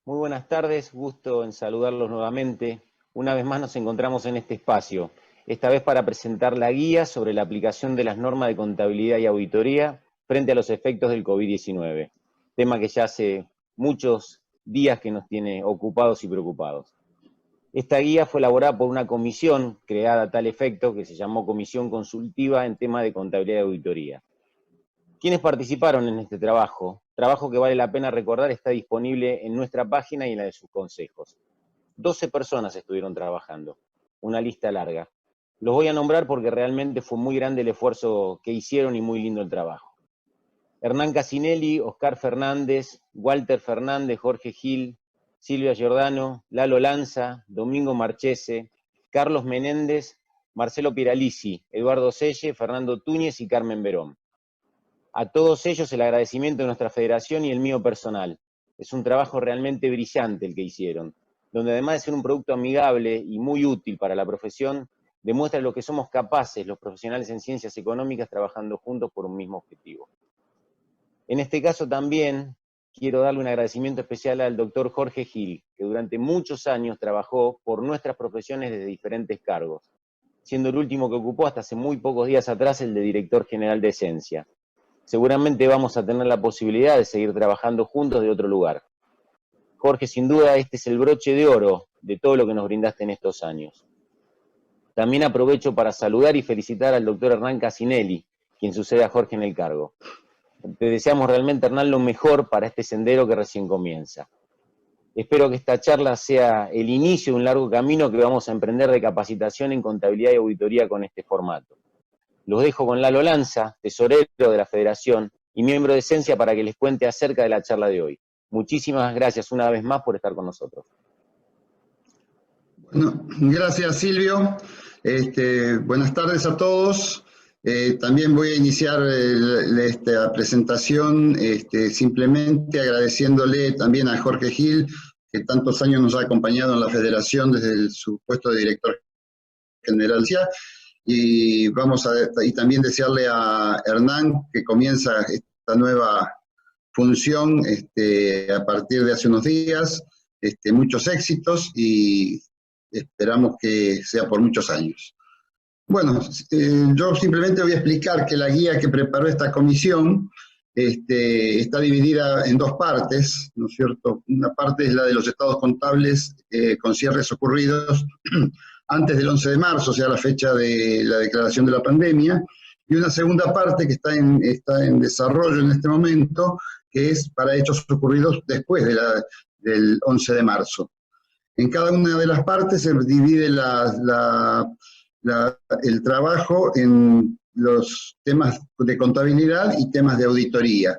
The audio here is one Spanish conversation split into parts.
Muy buenas tardes, gusto en saludarlos nuevamente. Una vez más nos encontramos en este espacio, esta vez para presentar la guía sobre la aplicación de las normas de contabilidad y auditoría frente a los efectos del COVID-19, tema que ya hace muchos días que nos tiene ocupados y preocupados. Esta guía fue elaborada por una comisión creada a tal efecto que se llamó Comisión Consultiva en tema de contabilidad y auditoría. ¿Quiénes participaron en este trabajo? Trabajo que vale la pena recordar, está disponible en nuestra página y en la de sus consejos. 12 personas estuvieron trabajando, una lista larga. Los voy a nombrar porque realmente fue muy grande el esfuerzo que hicieron y muy lindo el trabajo. Hernán Casinelli, Oscar Fernández, Walter Fernández, Jorge Gil, Silvia Giordano, Lalo Lanza, Domingo Marchese, Carlos Menéndez, Marcelo Piralisi, Eduardo Selle, Fernando Túñez y Carmen Verón. A todos ellos el agradecimiento de nuestra federación y el mío personal. Es un trabajo realmente brillante el que hicieron, donde además de ser un producto amigable y muy útil para la profesión, demuestra lo que somos capaces los profesionales en ciencias económicas trabajando juntos por un mismo objetivo. En este caso también quiero darle un agradecimiento especial al doctor Jorge Gil, que durante muchos años trabajó por nuestras profesiones desde diferentes cargos, siendo el último que ocupó hasta hace muy pocos días atrás el de director general de Esencia. Seguramente vamos a tener la posibilidad de seguir trabajando juntos de otro lugar. Jorge, sin duda, este es el broche de oro de todo lo que nos brindaste en estos años. También aprovecho para saludar y felicitar al doctor Hernán Casinelli, quien sucede a Jorge en el cargo. Te deseamos realmente, Hernán, lo mejor para este sendero que recién comienza. Espero que esta charla sea el inicio de un largo camino que vamos a emprender de capacitación en contabilidad y auditoría con este formato. Los dejo con Lalo Lanza, tesorero de la Federación y miembro de Esencia, para que les cuente acerca de la charla de hoy. Muchísimas gracias una vez más por estar con nosotros. Bueno, gracias Silvio. Buenas tardes a todos. También voy a iniciar esta presentación simplemente agradeciéndole también a Jorge Gil, que tantos años nos ha acompañado en la Federación desde su puesto de director general. Y también desearle a Hernán, que comienza esta nueva función a partir de hace unos días, muchos éxitos y esperamos que sea por muchos años. Bueno, yo simplemente voy a explicar que la guía que preparó esta comisión está dividida en dos partes, ¿no es cierto? Una parte es la de los estados contables con cierres ocurridos antes del 11 de marzo, o sea, la fecha de la declaración de la pandemia, y una segunda parte que está en desarrollo en este momento, que es para hechos ocurridos después del 11 de marzo. En cada una de las partes se divide el trabajo en los temas de contabilidad y temas de auditoría.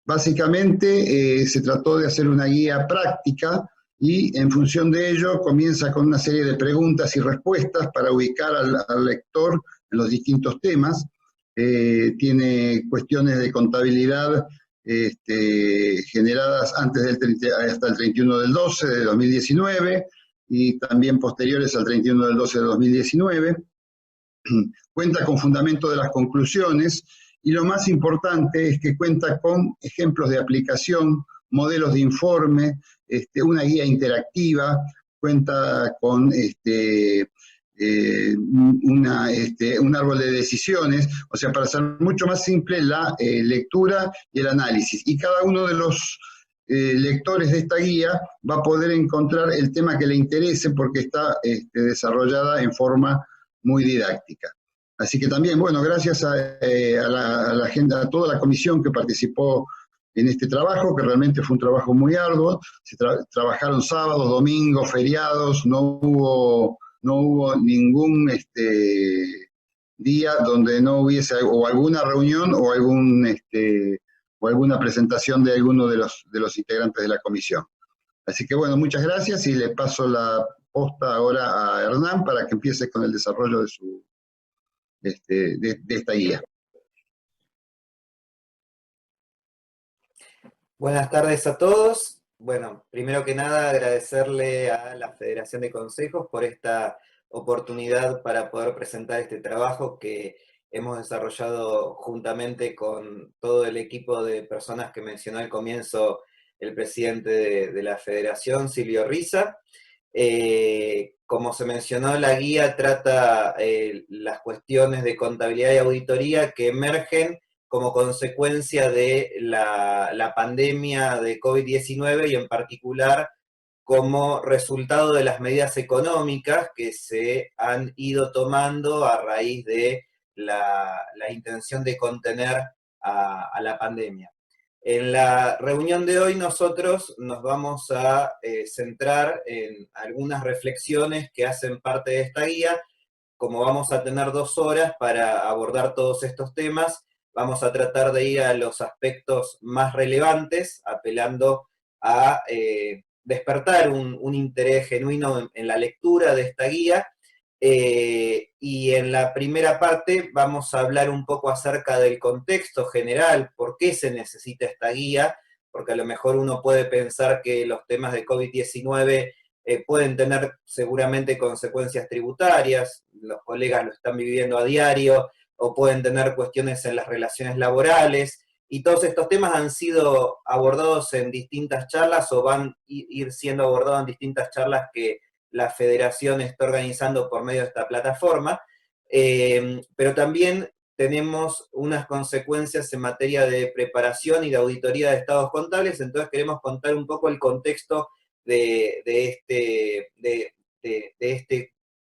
Básicamente se trató de hacer una guía práctica y en función de ello comienza con una serie de preguntas y respuestas para ubicar al lector en los distintos temas. Tiene cuestiones de contabilidad generadas antes hasta el 31 del 12 de 2019 y también posteriores al 31 del 12 de 2019. Cuenta con fundamento de las conclusiones y lo más importante es que cuenta con ejemplos de aplicación, modelos de informe, una guía interactiva, cuenta con un árbol de decisiones, o sea, para hacer mucho más simple la lectura y el análisis. Y cada uno de los lectores de esta guía va a poder encontrar el tema que le interese porque está desarrollada en forma muy didáctica. Así que también, bueno, gracias a toda la comisión que participó en este trabajo, que realmente fue un trabajo muy arduo. Trabajaron sábados, domingos, feriados, no hubo ningún día donde no hubiese o alguna reunión o alguna presentación de alguno de los integrantes de la comisión. Así que bueno, muchas gracias y le paso la posta ahora a Hernán para que empiece con el desarrollo de esta guía. Buenas tardes a todos. Bueno, primero que nada agradecerle a la Federación de Consejos por esta oportunidad para poder presentar este trabajo que hemos desarrollado juntamente con todo el equipo de personas que mencionó al comienzo el presidente de la Federación, Silvio Risa. Como se mencionó, la guía trata las cuestiones de contabilidad y auditoría que emergen como consecuencia de la pandemia de COVID-19 y en particular como resultado de las medidas económicas que se han ido tomando a raíz de la intención de contener a la pandemia. En la reunión de hoy nosotros nos vamos a centrar en algunas reflexiones que hacen parte de esta guía. Como vamos a tener 2 horas para abordar todos estos temas, vamos a tratar de ir a los aspectos más relevantes, apelando a despertar un interés genuino en la lectura de esta guía. Y en la primera parte vamos a hablar un poco acerca del contexto general, por qué se necesita esta guía, porque a lo mejor uno puede pensar que los temas de COVID-19 pueden tener seguramente consecuencias tributarias, los colegas lo están viviendo a diario, o pueden tener cuestiones en las relaciones laborales, y todos estos temas han sido abordados en distintas charlas o van a ir siendo abordados en distintas charlas que la federación está organizando por medio de esta plataforma, pero también tenemos unas consecuencias en materia de preparación y de auditoría de estados contables, entonces queremos contar un poco el contexto de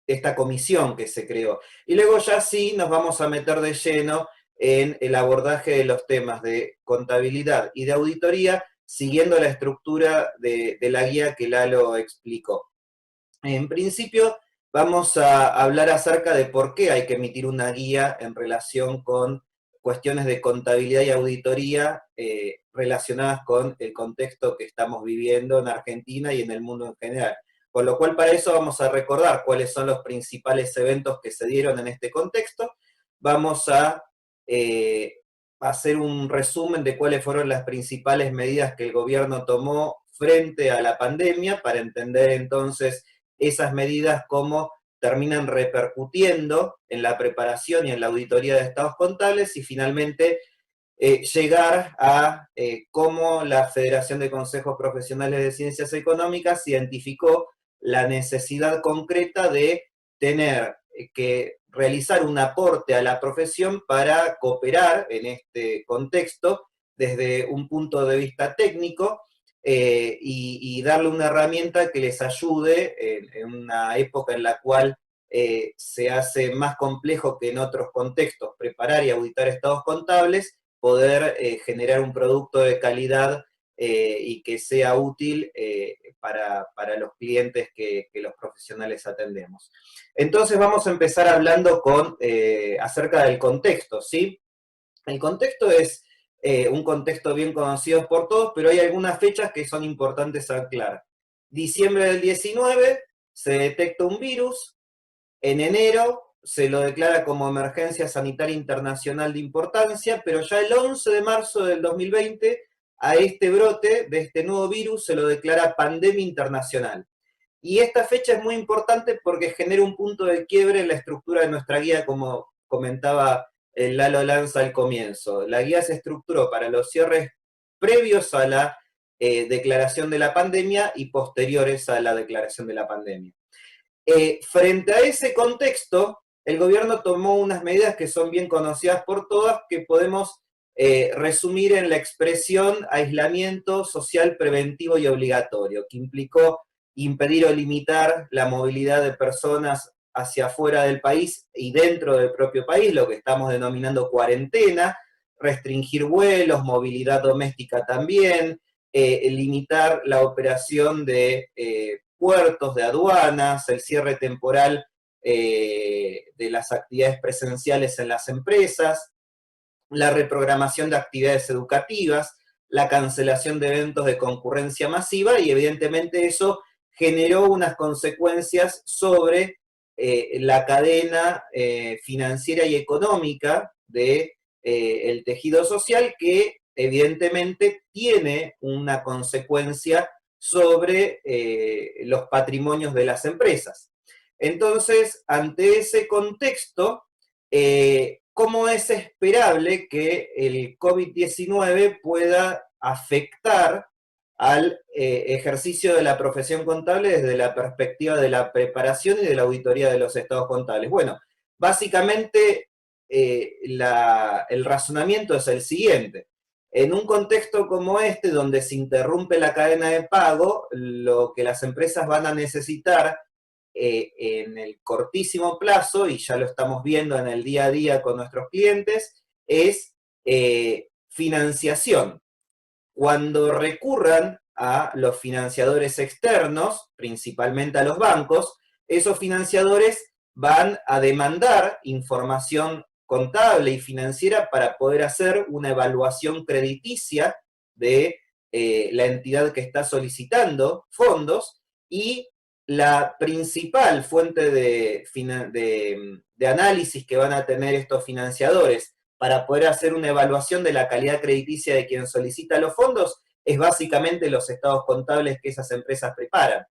esta comisión que se creó. Y luego ya sí nos vamos a meter de lleno en el abordaje de los temas de contabilidad y de auditoría, siguiendo la estructura de la guía que Lalo explicó. En principio, vamos a hablar acerca de por qué hay que emitir una guía en relación con cuestiones de contabilidad y auditoría relacionadas con el contexto que estamos viviendo en Argentina y en el mundo en general. Con lo cual, para eso vamos a recordar cuáles son los principales eventos que se dieron en este contexto. Vamos a hacer un resumen de cuáles fueron las principales medidas que el gobierno tomó frente a la pandemia para entender entonces esas medidas cómo terminan repercutiendo en la preparación y en la auditoría de estados contables y finalmente llegar a cómo la Federación de Consejos Profesionales de Ciencias Económicas identificó la necesidad concreta de tener que realizar un aporte a la profesión para cooperar en este contexto desde un punto de vista técnico y darle una herramienta que les ayude en una época en la cual se hace más complejo que en otros contextos preparar y auditar estados contables, poder generar un producto de calidad y que sea útil para los clientes que los profesionales atendemos. Entonces vamos a empezar hablando acerca del contexto, ¿sí? El contexto es un contexto bien conocido por todos, pero hay algunas fechas que son importantes aclarar. Diciembre del 19 se detecta un virus, en enero se lo declara como emergencia sanitaria internacional de importancia, pero ya el 11 de marzo del 2020 a este brote de este nuevo virus se lo declara pandemia internacional. Y esta fecha es muy importante porque genera un punto de quiebre en la estructura de nuestra guía, como comentaba Lalo Lanza al comienzo. La guía se estructuró para los cierres previos a la declaración de la pandemia y posteriores a la declaración de la pandemia. Frente a ese contexto, el gobierno tomó unas medidas que son bien conocidas por todas, que podemos resumir en la expresión aislamiento social preventivo y obligatorio, que implicó impedir o limitar la movilidad de personas hacia afuera del país y dentro del propio país, lo que estamos denominando cuarentena, restringir vuelos, movilidad doméstica también, limitar la operación de puertos, de aduanas, el cierre temporal de las actividades presenciales en las empresas, la reprogramación de actividades educativas, la cancelación de eventos de concurrencia masiva y evidentemente eso generó unas consecuencias sobre la cadena financiera y económica del tejido social que evidentemente tiene una consecuencia sobre los patrimonios de las empresas. Entonces, ante ese contexto, ¿cómo es esperable que el COVID-19 pueda afectar al ejercicio de la profesión contable desde la perspectiva de la preparación y de la auditoría de los estados contables. Bueno, básicamente el razonamiento es el siguiente. En un contexto como este, donde se interrumpe la cadena de pago, lo que las empresas van a necesitar en el cortísimo plazo, y ya lo estamos viendo en el día a día con nuestros clientes, es financiación. Cuando recurran a los financiadores externos, principalmente a los bancos, esos financiadores van a demandar información contable y financiera para poder hacer una evaluación crediticia de la entidad que está solicitando fondos, y la principal fuente de análisis que van a tener estos financiadores para poder hacer una evaluación de la calidad crediticia de quien solicita los fondos es básicamente los estados contables que esas empresas preparan.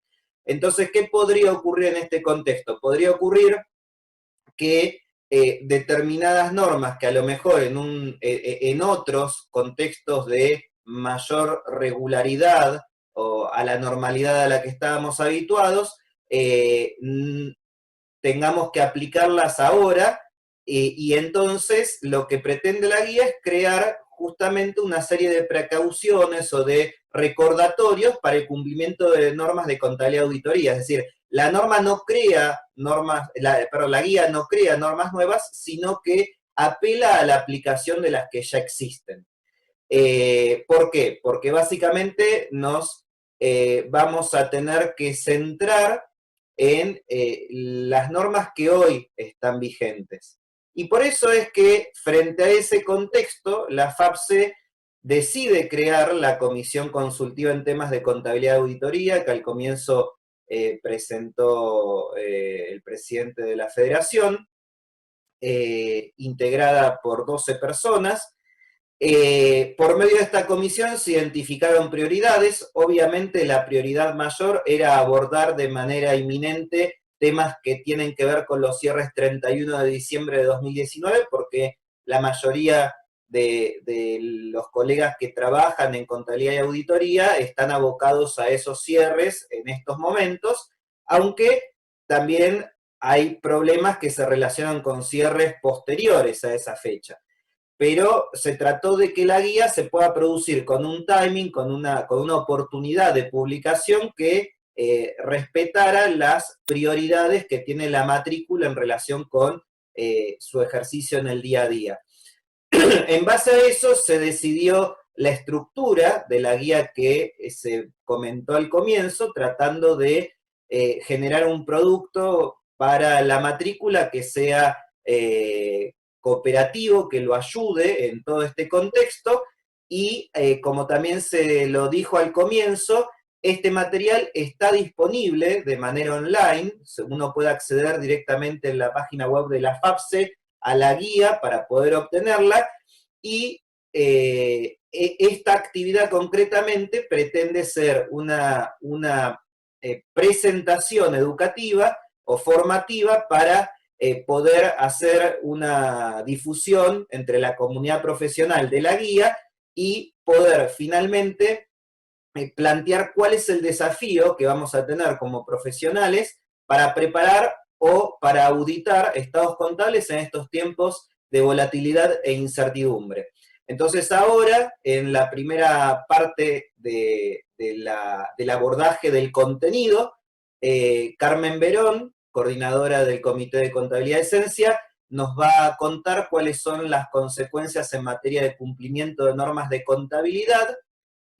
Entonces, ¿qué podría ocurrir en este contexto? Podría ocurrir que determinadas normas que a lo mejor en otros contextos de mayor regularidad o a la normalidad a la que estábamos habituados, tengamos que aplicarlas ahora, y entonces lo que pretende la guía es crear justamente una serie de precauciones o de recordatorios para el cumplimiento de normas de contabilidad y auditoría. Es decir, la norma no crea normas, la guía no crea normas nuevas, sino que apela a la aplicación de las que ya existen. ¿Por qué? Porque básicamente nos vamos a tener que centrar en las normas que hoy están vigentes. Y por eso es que, frente a ese contexto, la FAPSE decide crear la Comisión Consultiva en Temas de Contabilidad y Auditoría, que al comienzo presentó el presidente de la Federación, integrada por 12 personas. Por medio de esta comisión se identificaron prioridades. Obviamente la prioridad mayor era abordar de manera inminente temas que tienen que ver con los cierres 31 de diciembre de 2019, porque la mayoría de los colegas que trabajan en contabilidad y auditoría están abocados a esos cierres en estos momentos, aunque también hay problemas que se relacionan con cierres posteriores a esa fecha. Pero se trató de que la guía se pueda producir con un timing, con una oportunidad de publicación que respetara las prioridades que tiene la matrícula en relación con su ejercicio en el día a día. En base a eso se decidió la estructura de la guía que se comentó al comienzo, tratando de generar un producto para la matrícula que sea cooperativo, que lo ayude en todo este contexto, y como también se lo dijo al comienzo, este material está disponible de manera online. Uno puede acceder directamente en la página web de la FAPSE a la guía para poder obtenerla, y esta actividad concretamente pretende ser una presentación educativa o formativa para poder hacer una difusión entre la comunidad profesional de la guía y poder finalmente plantear cuál es el desafío que vamos a tener como profesionales para preparar o para auditar estados contables en estos tiempos de volatilidad e incertidumbre. Entonces ahora, en la primera parte del abordaje del contenido, Carmen Verón, coordinadora del Comité de Contabilidad Esencia, nos va a contar cuáles son las consecuencias en materia de cumplimiento de normas de contabilidad,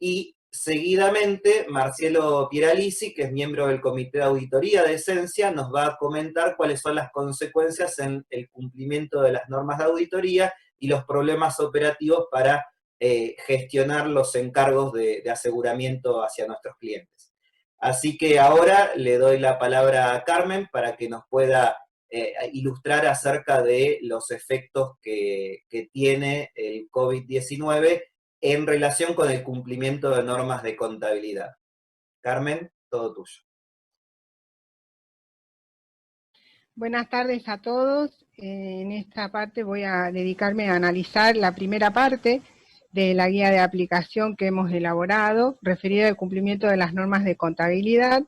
y seguidamente Marcelo Pieralisi, que es miembro del Comité de Auditoría de Esencia, nos va a comentar cuáles son las consecuencias en el cumplimiento de las normas de auditoría y los problemas operativos para gestionar los encargos de aseguramiento hacia nuestros clientes. Así que ahora le doy la palabra a Carmen para que nos pueda ilustrar acerca de los efectos que tiene el COVID-19 en relación con el cumplimiento de normas de contabilidad. Carmen, todo tuyo. Buenas tardes a todos. En esta parte voy a dedicarme a analizar la primera parte de la guía de aplicación que hemos elaborado, referida al cumplimiento de las normas de contabilidad.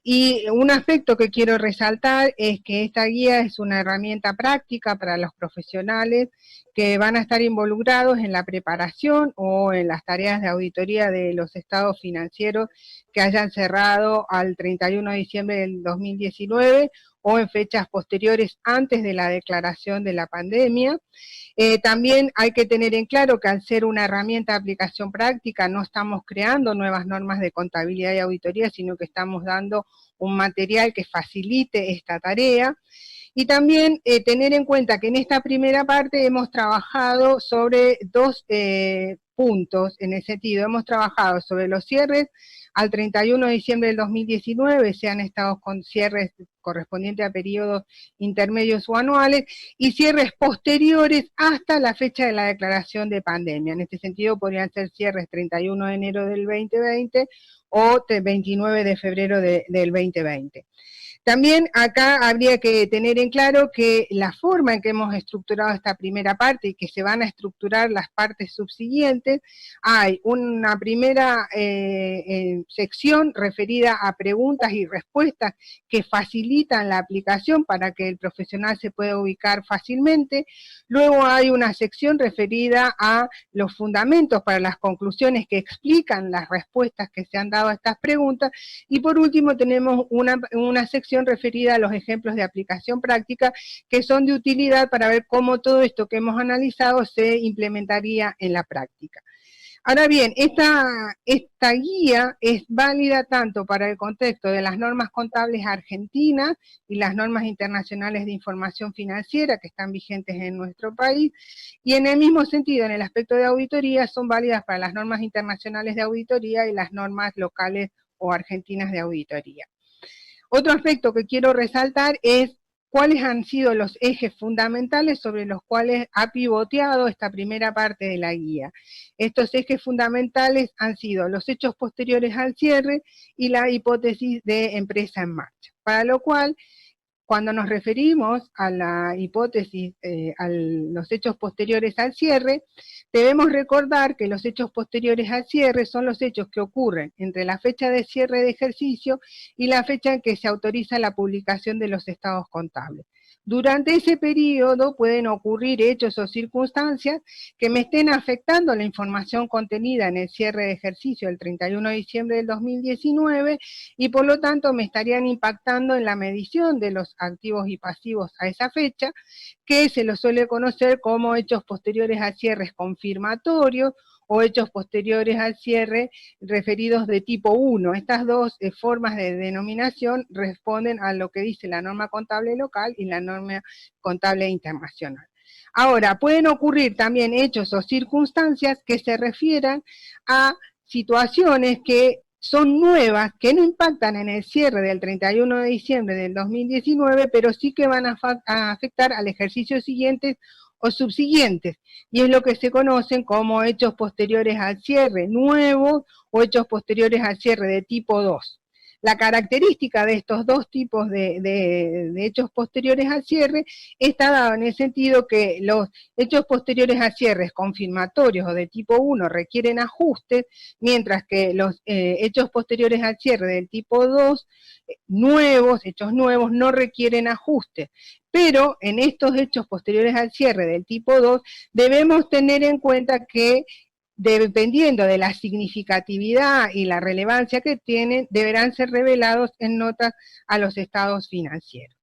Y un aspecto que quiero resaltar es que esta guía es una herramienta práctica para los profesionales que van a estar involucrados en la preparación o en las tareas de auditoría de los estados financieros que hayan cerrado al 31 de diciembre del 2019 o en fechas posteriores antes de la declaración de la pandemia. También hay que tener en claro que al ser una herramienta de aplicación práctica no estamos creando nuevas normas de contabilidad y auditoría, sino que estamos dando un material que facilite esta tarea. Y también tener en cuenta que en esta primera parte hemos trabajado sobre dos puntos en ese sentido. Hemos trabajado sobre los cierres al 31 de diciembre del 2019, sean estados con cierres correspondientes a periodos intermedios o anuales, y cierres posteriores hasta la fecha de la declaración de pandemia. En este sentido podrían ser cierres 31 de enero del 2020 o 29 de febrero del 2020. También acá habría que tener en claro que la forma en que hemos estructurado esta primera parte y que se van a estructurar las partes subsiguientes, hay una primera sección referida a preguntas y respuestas que facilitan la aplicación para que el profesional se pueda ubicar fácilmente. Luego hay una sección referida a los fundamentos para las conclusiones que explican las respuestas que se han dado a estas preguntas. Y por último tenemos una sección referida a los ejemplos de aplicación práctica que son de utilidad para ver cómo todo esto que hemos analizado se implementaría en la práctica. Ahora bien, esta guía es válida tanto para el contexto de las normas contables argentinas y las normas internacionales de información financiera que están vigentes en nuestro país, y en el mismo sentido, en el aspecto de auditoría, son válidas para las normas internacionales de auditoría y las normas locales o argentinas de auditoría. Otro aspecto que quiero resaltar es cuáles han sido los ejes fundamentales sobre los cuales ha pivoteado esta primera parte de la guía. Estos ejes fundamentales han sido los hechos posteriores al cierre y la hipótesis de empresa en marcha, para lo cual, cuando nos referimos a la hipótesis, a los hechos posteriores al cierre, debemos recordar que los hechos posteriores al cierre son los hechos que ocurren entre la fecha de cierre de ejercicio y la fecha en que se autoriza la publicación de los estados contables. Durante ese periodo pueden ocurrir hechos o circunstancias que me estén afectando la información contenida en el cierre de ejercicio del 31 de diciembre del 2019 y por lo tanto me estarían impactando en la medición de los activos y pasivos a esa fecha, que se lo suele conocer como hechos posteriores al cierre confirmatorios o hechos posteriores al cierre referidos de tipo 1. Estas dos formas de denominación responden a lo que dice la norma contable local y la norma contable internacional. Ahora, pueden ocurrir también hechos o circunstancias que se refieran a situaciones que son nuevas, que no impactan en el cierre del 31 de diciembre del 2019, pero sí que van a afectar al ejercicio siguiente o subsiguientes, y es lo que se conocen como hechos posteriores al cierre nuevos o hechos posteriores al cierre de tipo 2. La característica de estos dos tipos de hechos posteriores al cierre está dada en el sentido que los hechos posteriores al cierre confirmatorios o de tipo 1 requieren ajustes, mientras que los hechos posteriores al cierre del tipo 2, hechos nuevos, no requieren ajustes. Pero en estos hechos posteriores al cierre del tipo 2 debemos tener en cuenta que dependiendo de la significatividad y la relevancia que tienen, deberán ser revelados en notas a los estados financieros.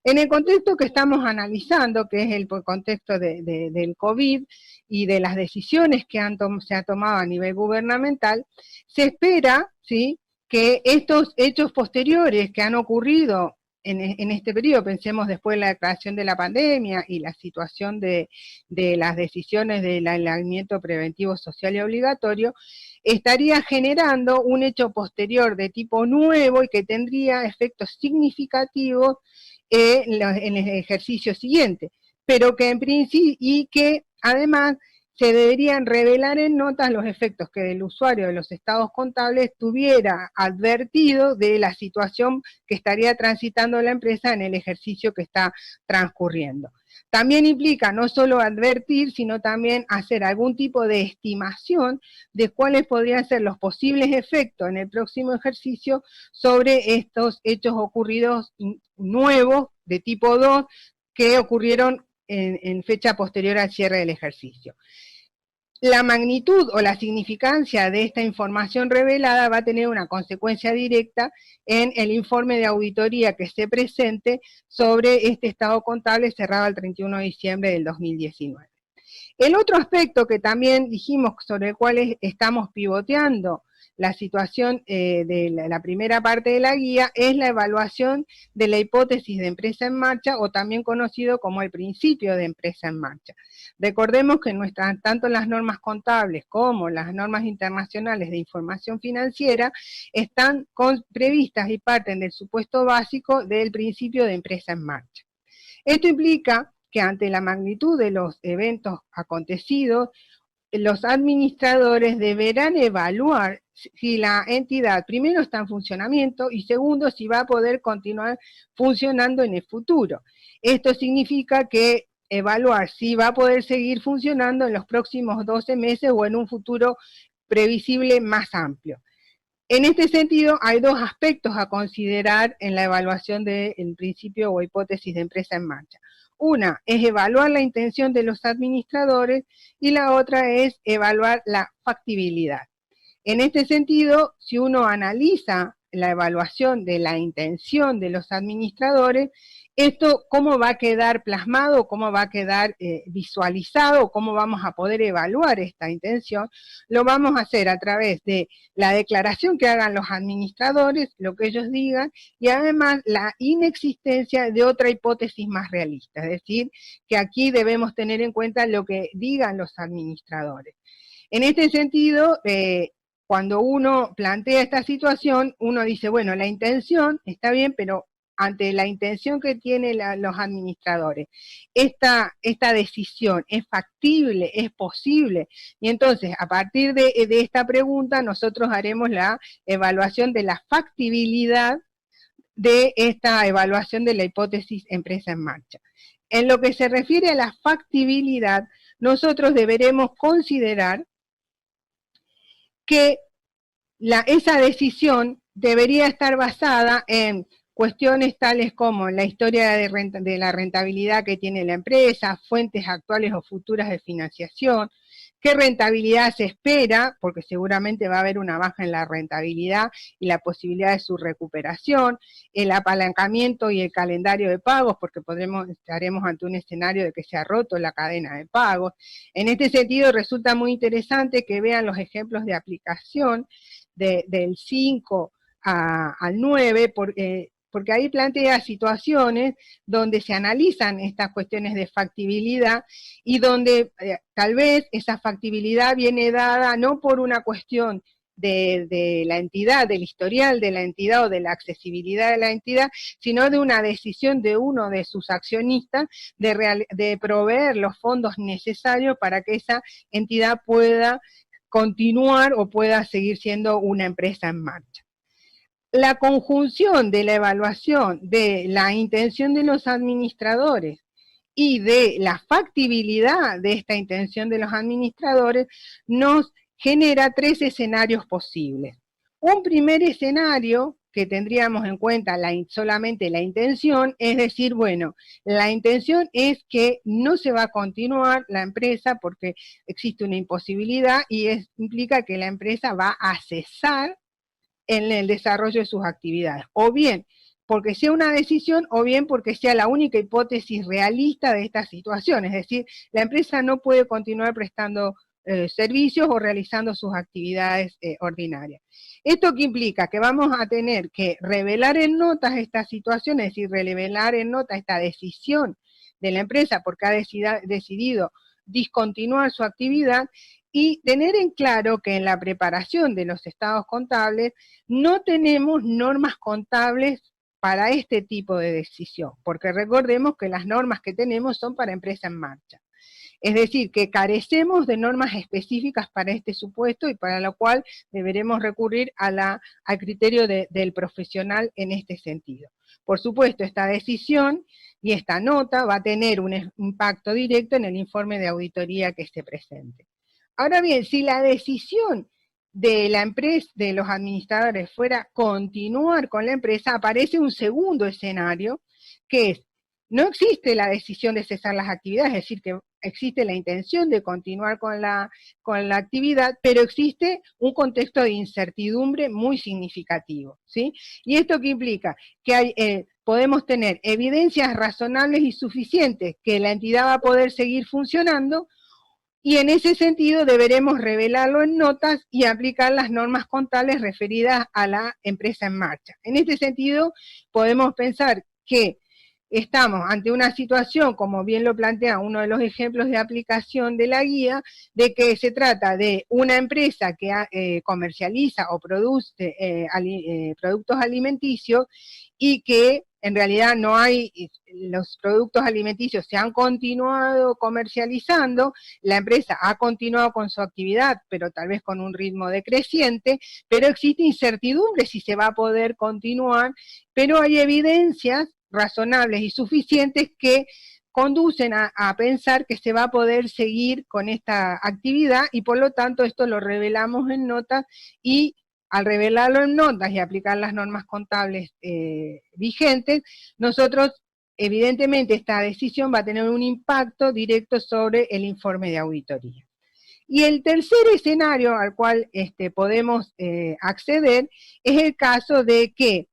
En el contexto que estamos analizando, que es el contexto del COVID y de las decisiones que se han tomado a nivel gubernamental, se espera, ¿sí?, que estos hechos posteriores que han ocurrido en este periodo, pensemos después de la declaración de la pandemia y la situación de las decisiones del aislamiento preventivo social y obligatorio, estaría generando un hecho posterior de tipo nuevo y que tendría efectos significativos en el ejercicio siguiente, pero que en principio, y que además se deberían revelar en notas los efectos que el usuario de los estados contables tuviera advertido de la situación que estaría transitando la empresa en el ejercicio que está transcurriendo. También implica no solo advertir, sino también hacer algún tipo de estimación de cuáles podrían ser los posibles efectos en el próximo ejercicio sobre estos hechos ocurridos nuevos de tipo 2 que ocurrieron en fecha posterior al cierre del ejercicio. La magnitud o la significancia de esta información revelada va a tener una consecuencia directa en el informe de auditoría que se presente sobre este estado contable cerrado el 31 de diciembre del 2019. El otro aspecto que también dijimos sobre el cual estamos pivoteando la situación de la primera parte de la guía es la evaluación de la hipótesis de empresa en marcha, o también conocido como el principio de empresa en marcha. Recordemos que tanto las normas contables como las normas internacionales de información financiera están previstas y parten del supuesto básico del principio de empresa en marcha. Esto implica que ante la magnitud de los eventos acontecidos, los administradores deberán evaluar si la entidad, primero, está en funcionamiento, y segundo, si va a poder continuar funcionando en el futuro. Esto significa que evaluar si va a poder seguir funcionando en los próximos 12 meses o en un futuro previsible más amplio. En este sentido, hay dos aspectos a considerar en la evaluación del principio o hipótesis de empresa en marcha. Una es evaluar la intención de los administradores y la otra es evaluar la factibilidad. En este sentido, si uno analiza la evaluación de la intención de los administradores, esto cómo va a quedar plasmado, cómo va a quedar visualizado, cómo vamos a poder evaluar esta intención, lo vamos a hacer a través de la declaración que hagan los administradores, lo que ellos digan, y además la inexistencia de otra hipótesis más realista, es decir, que aquí debemos tener en cuenta lo que digan los administradores. En este sentido, cuando uno plantea esta situación, uno dice, bueno, la intención está bien, pero ante la intención que tienen los administradores, esta decisión es factible, es posible, y entonces a partir de esta pregunta nosotros haremos la evaluación de la factibilidad de esta evaluación de la hipótesis empresa en marcha. En lo que se refiere a la factibilidad, nosotros deberemos considerar que esa decisión debería estar basada en cuestiones tales como la historia de la rentabilidad que tiene la empresa, fuentes actuales o futuras de financiación, qué rentabilidad se espera, porque seguramente va a haber una baja en la rentabilidad y la posibilidad de su recuperación, el apalancamiento y el calendario de pagos, porque estaremos ante un escenario de que se ha roto la cadena de pagos. En este sentido, resulta muy interesante que vean los ejemplos de aplicación del 5 al 9, porque ahí plantea situaciones donde se analizan estas cuestiones de factibilidad y donde tal vez esa factibilidad viene dada no por una cuestión de la entidad, del historial de la entidad o de la accesibilidad de la entidad, sino de una decisión de uno de sus accionistas de proveer los fondos necesarios para que esa entidad pueda continuar o pueda seguir siendo una empresa en marcha. La conjunción de la evaluación de la intención de los administradores y de la factibilidad de esta intención de los administradores nos genera tres escenarios posibles. Un primer escenario que tendríamos en cuenta solamente la intención, es decir, bueno, la intención es que no se va a continuar la empresa porque existe una imposibilidad y implica que la empresa va a cesar en el desarrollo de sus actividades, o bien porque sea una decisión, o bien porque sea la única hipótesis realista de esta situación, es decir, la empresa no puede continuar prestando servicios o realizando sus actividades ordinarias. ¿Esto qué implica? Que vamos a tener que revelar en notas esta situación, es decir, revelar en nota esta decisión de la empresa porque ha decidido discontinuar su actividad, y tener en claro que en la preparación de los estados contables no tenemos normas contables para este tipo de decisión, porque recordemos que las normas que tenemos son para empresa en marcha. Es decir, que carecemos de normas específicas para este supuesto y para lo cual deberemos recurrir al criterio del profesional en este sentido. Por supuesto, esta decisión y esta nota va a tener un impacto directo en el informe de auditoría que se presente. Ahora bien, si la decisión de la empresa, de los administradores, fuera continuar con la empresa, aparece un segundo escenario, que es, no existe la decisión de cesar las actividades, es decir, que existe la intención de continuar con la actividad, pero existe un contexto de incertidumbre muy significativo, ¿sí? ¿Y esto qué implica? Que podemos tener evidencias razonables y suficientes que la entidad va a poder seguir funcionando, y en ese sentido deberemos revelarlo en notas y aplicar las normas contables referidas a la empresa en marcha. En este sentido, podemos pensar que estamos ante una situación, como bien lo plantea uno de los ejemplos de aplicación de la guía, de que se trata de una empresa que comercializa o produce productos alimenticios y que en realidad no hay, los productos alimenticios se han continuado comercializando, la empresa ha continuado con su actividad, pero tal vez con un ritmo decreciente, pero existe incertidumbre si se va a poder continuar, pero hay evidencias razonables y suficientes que conducen a pensar que se va a poder seguir con esta actividad y por lo tanto esto lo revelamos en notas y al revelarlo en notas y aplicar las normas contables vigentes, nosotros evidentemente esta decisión va a tener un impacto directo sobre el informe de auditoría. Y el tercer escenario al cual podemos acceder es el caso de que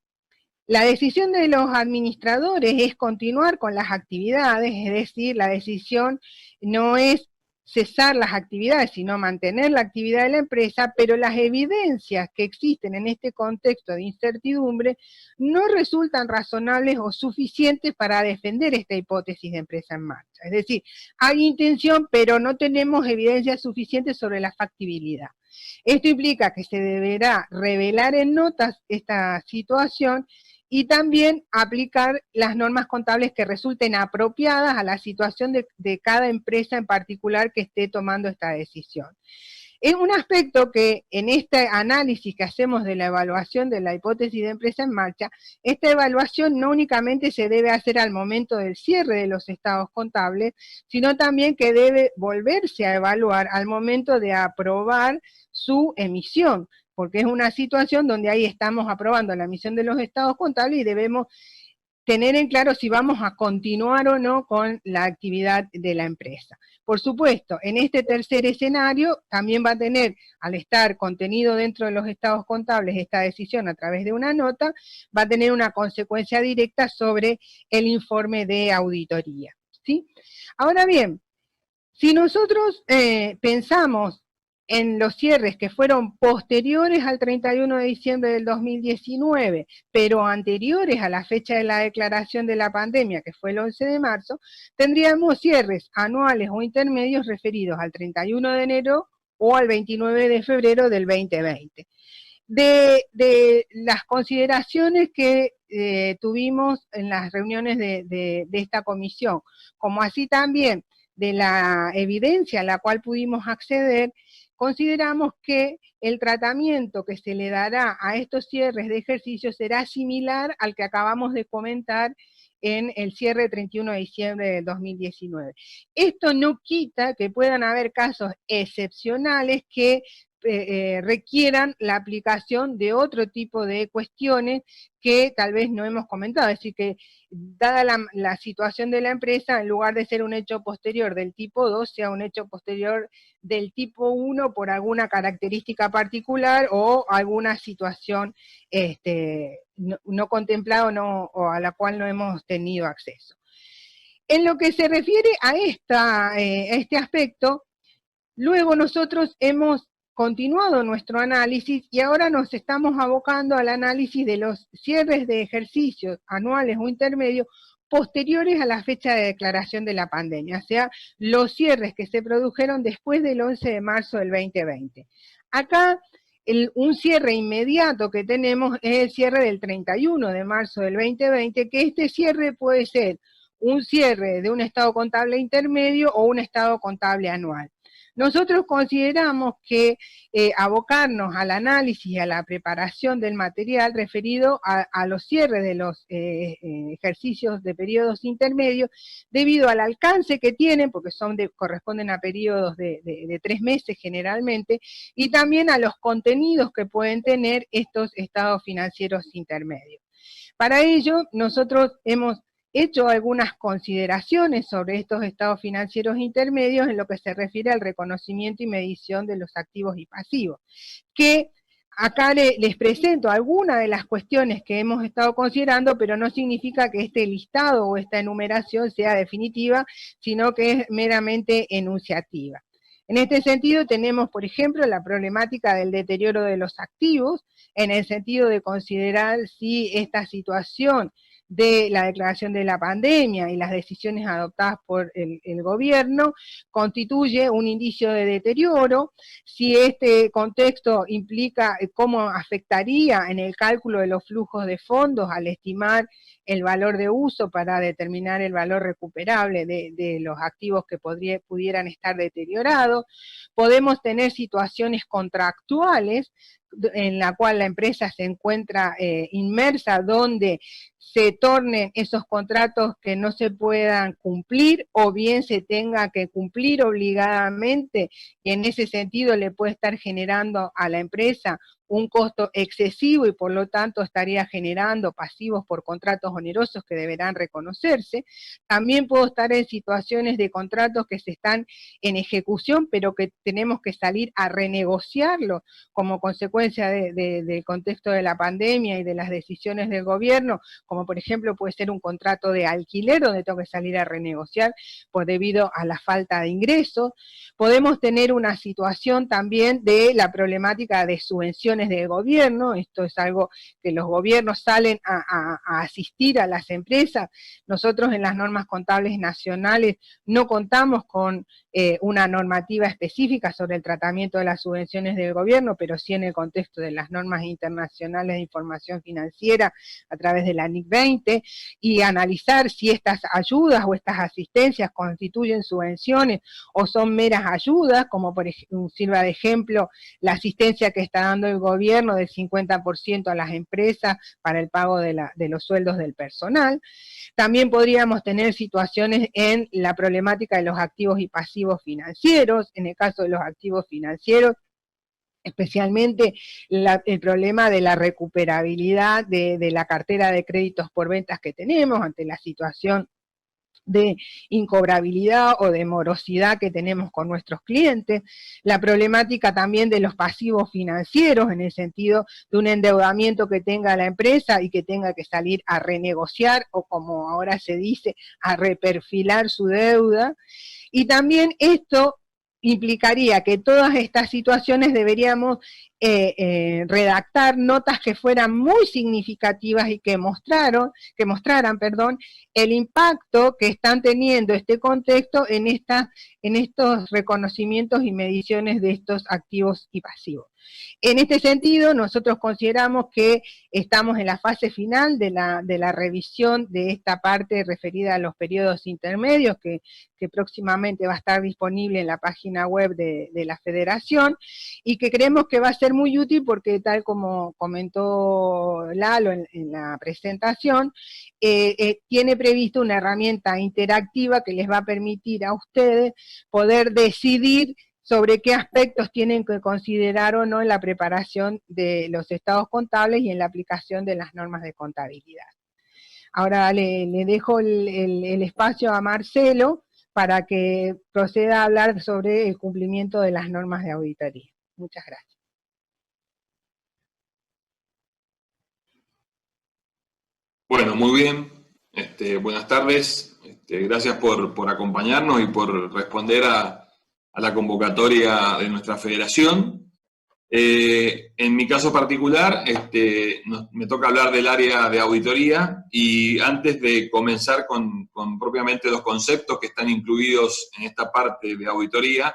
la decisión de los administradores es continuar con las actividades, es decir, la decisión no es cesar las actividades, sino mantener la actividad de la empresa, pero las evidencias que existen en este contexto de incertidumbre no resultan razonables o suficientes para defender esta hipótesis de empresa en marcha. Es decir, hay intención, pero no tenemos evidencias suficientes sobre la factibilidad. Esto implica que se deberá revelar en notas esta situación y también aplicar las normas contables que resulten apropiadas a la situación de cada empresa en particular que esté tomando esta decisión. Es un aspecto que en este análisis que hacemos de la evaluación de la hipótesis de empresa en marcha, esta evaluación no únicamente se debe hacer al momento del cierre de los estados contables, sino también que debe volverse a evaluar al momento de aprobar su emisión, porque es una situación donde ahí estamos aprobando la emisión de los estados contables y debemos tener en claro si vamos a continuar o no con la actividad de la empresa. Por supuesto, en este tercer escenario también va a tener, al estar contenido dentro de los estados contables esta decisión a través de una nota, va a tener una consecuencia directa sobre el informe de auditoría, ¿sí? Ahora bien, si nosotros pensamos en los cierres que fueron posteriores al 31 de diciembre del 2019, pero anteriores a la fecha de la declaración de la pandemia, que fue el 11 de marzo, tendríamos cierres anuales o intermedios referidos al 31 de enero o al 29 de febrero del 2020. De las consideraciones que tuvimos en las reuniones de esta comisión, como así también de la evidencia a la cual pudimos acceder, consideramos que el tratamiento que se le dará a estos cierres de ejercicio será similar al que acabamos de comentar en el cierre del 31 de diciembre del 2019. Esto no quita que puedan haber casos excepcionales que requieran la aplicación de otro tipo de cuestiones que tal vez no hemos comentado, es decir, que dada la situación de la empresa, en lugar de ser un hecho posterior del tipo 2, sea un hecho posterior del tipo 1 por alguna característica particular o alguna situación no contemplada o a la cual no hemos tenido acceso. En lo que se refiere a este aspecto, luego nosotros hemos continuado nuestro análisis y ahora nos estamos abocando al análisis de los cierres de ejercicios anuales o intermedios posteriores a la fecha de declaración de la pandemia, o sea, los cierres que se produjeron después del 11 de marzo del 2020. Acá, un cierre inmediato que tenemos es el cierre del 31 de marzo del 2020, que este cierre puede ser un cierre de un estado contable intermedio o un estado contable anual. Nosotros consideramos que abocarnos al análisis y a la preparación del material referido a los cierres de los ejercicios de periodos intermedios, debido al alcance que tienen, porque corresponden a periodos de 3 meses generalmente, y también a los contenidos que pueden tener estos estados financieros intermedios. Para ello, nosotros hemos hecho algunas consideraciones sobre estos estados financieros intermedios en lo que se refiere al reconocimiento y medición de los activos y pasivos, que acá les presento algunas de las cuestiones que hemos estado considerando, pero no significa que este listado o esta enumeración sea definitiva, sino que es meramente enunciativa. En este sentido tenemos, por ejemplo, la problemática del deterioro de los activos, en el sentido de considerar si esta situación de la declaración de la pandemia y las decisiones adoptadas por el gobierno constituye un indicio de deterioro, si este contexto implica cómo afectaría en el cálculo de los flujos de fondos al estimar el valor de uso para determinar el valor recuperable de los activos que pudieran estar deteriorados. Podemos tener situaciones contractuales en la cual la empresa se encuentra inmersa, donde se tornen esos contratos que no se puedan cumplir, o bien se tenga que cumplir obligadamente, y en ese sentido le puede estar generando a la empresa un costo excesivo y por lo tanto estaría generando pasivos por contratos onerosos que deberán reconocerse. También puedo estar en situaciones de contratos que se están en ejecución, pero que tenemos que salir a renegociarlo como consecuencia del contexto de la pandemia y de las decisiones del gobierno, como por ejemplo puede ser un contrato de alquiler donde tengo que salir a renegociar debido a la falta de ingresos. Podemos tener una situación también de la problemática de subvenciones del gobierno. Esto es algo que los gobiernos salen a asistir a las empresas. Nosotros en las normas contables nacionales no contamos con una normativa específica sobre el tratamiento de las subvenciones del gobierno, pero sí en el contexto de las normas internacionales de información financiera a través de la NIC 20, y analizar si estas ayudas o estas asistencias constituyen subvenciones o son meras ayudas, como por ejemplo, sirva de ejemplo la asistencia que está dando el gobierno del 50% a las empresas para el pago de los sueldos del personal. También podríamos tener situaciones en la problemática de los activos y pasivos financieros. En el caso de los activos financieros, especialmente el problema de la recuperabilidad de la cartera de créditos por ventas que tenemos ante la situación de incobrabilidad o de morosidad que tenemos con nuestros clientes, la problemática también de los pasivos financieros, en el sentido de un endeudamiento que tenga la empresa y que tenga que salir a renegociar, o como ahora se dice, a reperfilar su deuda. Y también esto implicaría que todas estas situaciones deberíamos redactar notas que fueran muy significativas y que mostraran, el impacto que están teniendo este contexto en estos reconocimientos y mediciones de estos activos y pasivos. En este sentido, nosotros consideramos que estamos en la fase final de la revisión de esta parte referida a los periodos intermedios, que próximamente va a estar disponible en la página web de la Federación, y que creemos que va a ser muy útil porque, tal como comentó Lalo en la presentación, tiene previsto una herramienta interactiva que les va a permitir a ustedes poder decidir sobre qué aspectos tienen que considerar o no en la preparación de los estados contables y en la aplicación de las normas de contabilidad. Ahora le dejo el espacio a Marcelo para que proceda a hablar sobre el cumplimiento de las normas de auditoría. Muchas gracias. Bueno, muy bien. Buenas tardes. Gracias por acompañarnos y por responder a la convocatoria de nuestra federación. En mi caso particular, me toca hablar del área de auditoría, y antes de comenzar con propiamente los conceptos que están incluidos en esta parte de auditoría,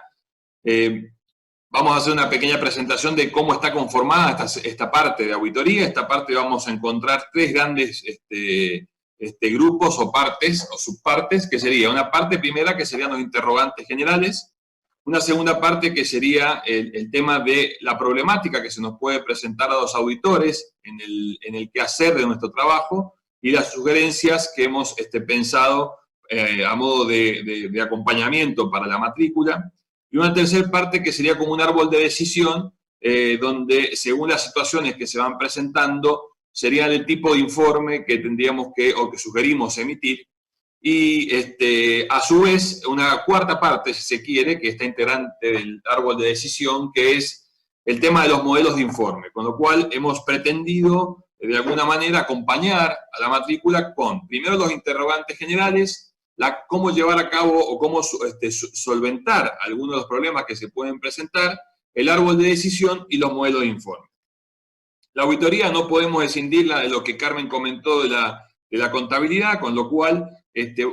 vamos a hacer una pequeña presentación de cómo está conformada esta parte de auditoría. Esta parte vamos a encontrar tres grandes grupos o partes o subpartes, que sería una parte primera que serían los interrogantes generales, una segunda parte que sería el tema de la problemática que se nos puede presentar a los auditores en el quehacer de nuestro trabajo y las sugerencias que hemos pensado a modo de acompañamiento para la matrícula. Y una tercera parte que sería como un árbol de decisión, donde según las situaciones que se van presentando, sería el tipo de informe que tendríamos o que sugerimos emitir. Y a su vez, una cuarta parte, si se quiere, que está integrante del árbol de decisión, que es el tema de los modelos de informe, con lo cual hemos pretendido, de alguna manera, acompañar a la matrícula con, primero, los interrogantes generales, cómo llevar a cabo o cómo solventar algunos de los problemas que se pueden presentar, el árbol de decisión y los modelos de informe. La auditoría no podemos escindirla de lo que Carmen comentó de la contabilidad, con lo cual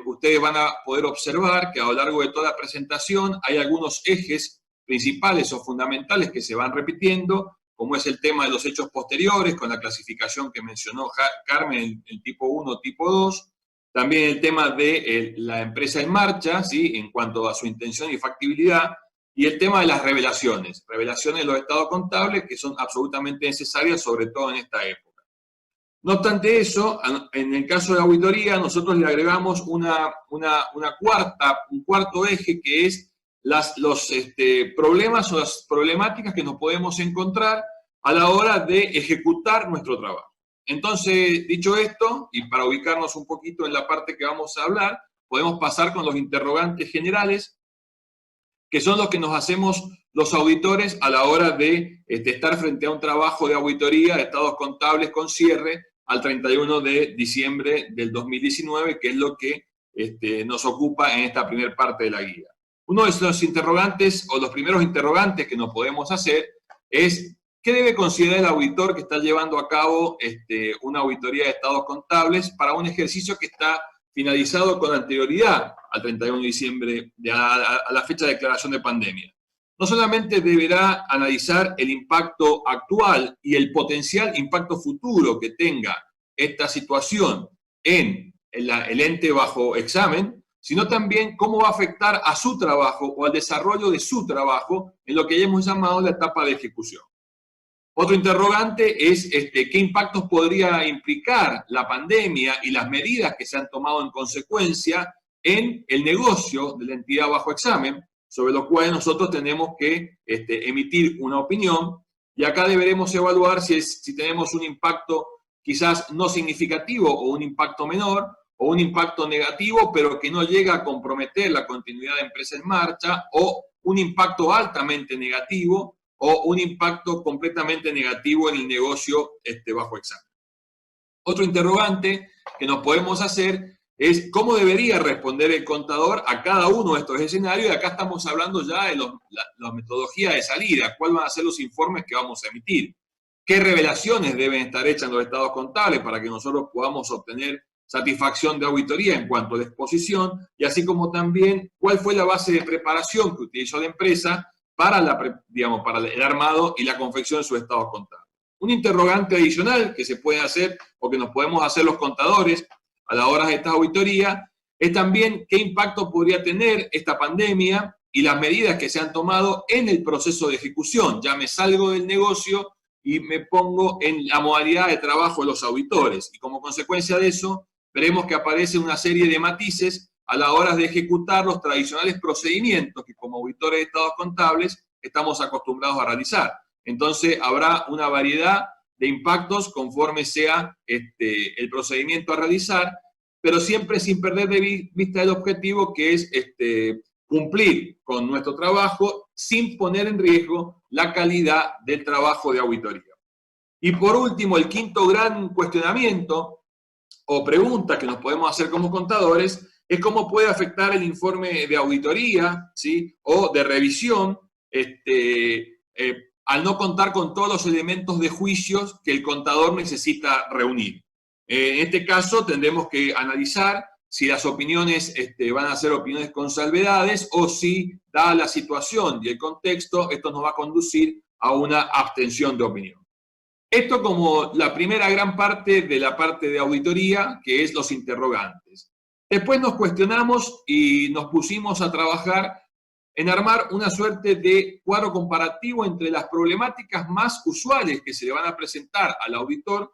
ustedes van a poder observar que a lo largo de toda la presentación hay algunos ejes principales o fundamentales que se van repitiendo, como es el tema de los hechos posteriores, con la clasificación que mencionó Carmen, el tipo 1, tipo 2, también el tema de la empresa en marcha, ¿sí?, en cuanto a su intención y factibilidad, y el tema de las revelaciones de los estados contables, que son absolutamente necesarias, sobre todo en esta época. No obstante eso, en el caso de la auditoría, nosotros le agregamos un cuarto eje, que es los problemas o las problemáticas que nos podemos encontrar a la hora de ejecutar nuestro trabajo. Entonces, dicho esto, y para ubicarnos un poquito en la parte que vamos a hablar, podemos pasar con los interrogantes generales, que son los que nos hacemos los auditores a la hora de estar frente a un trabajo de auditoría de estados contables con cierre al 31 de diciembre del 2019, que es lo que nos ocupa en esta primera parte de la guía. Uno de los interrogantes, o los primeros interrogantes que nos podemos hacer, es ¿qué debe considerar el auditor que está llevando a cabo una auditoría de estados contables para un ejercicio que está finalizado con anterioridad al 31 de diciembre, a la fecha de declaración de pandemia? No solamente deberá analizar el impacto actual y el potencial impacto futuro que tenga esta situación en el ente bajo examen, sino también cómo va a afectar a su trabajo o al desarrollo de su trabajo en lo que ya hemos llamado la etapa de ejecución. Otro interrogante es qué impactos podría implicar la pandemia y las medidas que se han tomado en consecuencia en el negocio de la entidad bajo examen, sobre lo cual nosotros tenemos que emitir una opinión, y acá deberemos evaluar si tenemos un impacto quizás no significativo o un impacto menor, o un impacto negativo, pero que no llega a comprometer la continuidad de empresa en marcha, o un impacto altamente negativo, o un impacto completamente negativo en el negocio bajo examen. Otro interrogante que nos podemos hacer es cómo debería responder el contador a cada uno de estos escenarios, y acá estamos hablando ya de la metodología de salida, cuáles van a ser los informes que vamos a emitir, qué revelaciones deben estar hechas en los estados contables para que nosotros podamos obtener satisfacción de auditoría en cuanto a la exposición, y así como también cuál fue la base de preparación que utilizó la empresa para el armado y la confección de sus estados contables. Un interrogante adicional que se puede hacer o que nos podemos hacer los contadores a la hora de esta auditoría es también qué impacto podría tener esta pandemia y las medidas que se han tomado en el proceso de ejecución. Ya me salgo del negocio y me pongo en la modalidad de trabajo de los auditores, y como consecuencia de eso veremos que aparece una serie de matices a la hora de ejecutar los tradicionales procedimientos que como auditores de estados contables estamos acostumbrados a realizar. Entonces habrá una variedad de impactos conforme sea el procedimiento a realizar, pero siempre sin perder de vista el objetivo, que es cumplir con nuestro trabajo sin poner en riesgo la calidad del trabajo de auditoría. Y por último, el quinto gran cuestionamiento o pregunta que nos podemos hacer como contadores es cómo puede afectar el informe de auditoría, ¿sí?, o de revisión al no contar con todos los elementos de juicios que el contador necesita reunir. En este caso tendremos que analizar si las opiniones van a ser opiniones con salvedades o si, dada la situación y el contexto, esto nos va a conducir a una abstención de opinión. Esto como la primera gran parte de la parte de auditoría, que es los interrogantes. Después nos cuestionamos y nos pusimos a trabajar en armar una suerte de cuadro comparativo entre las problemáticas más usuales que se le van a presentar al auditor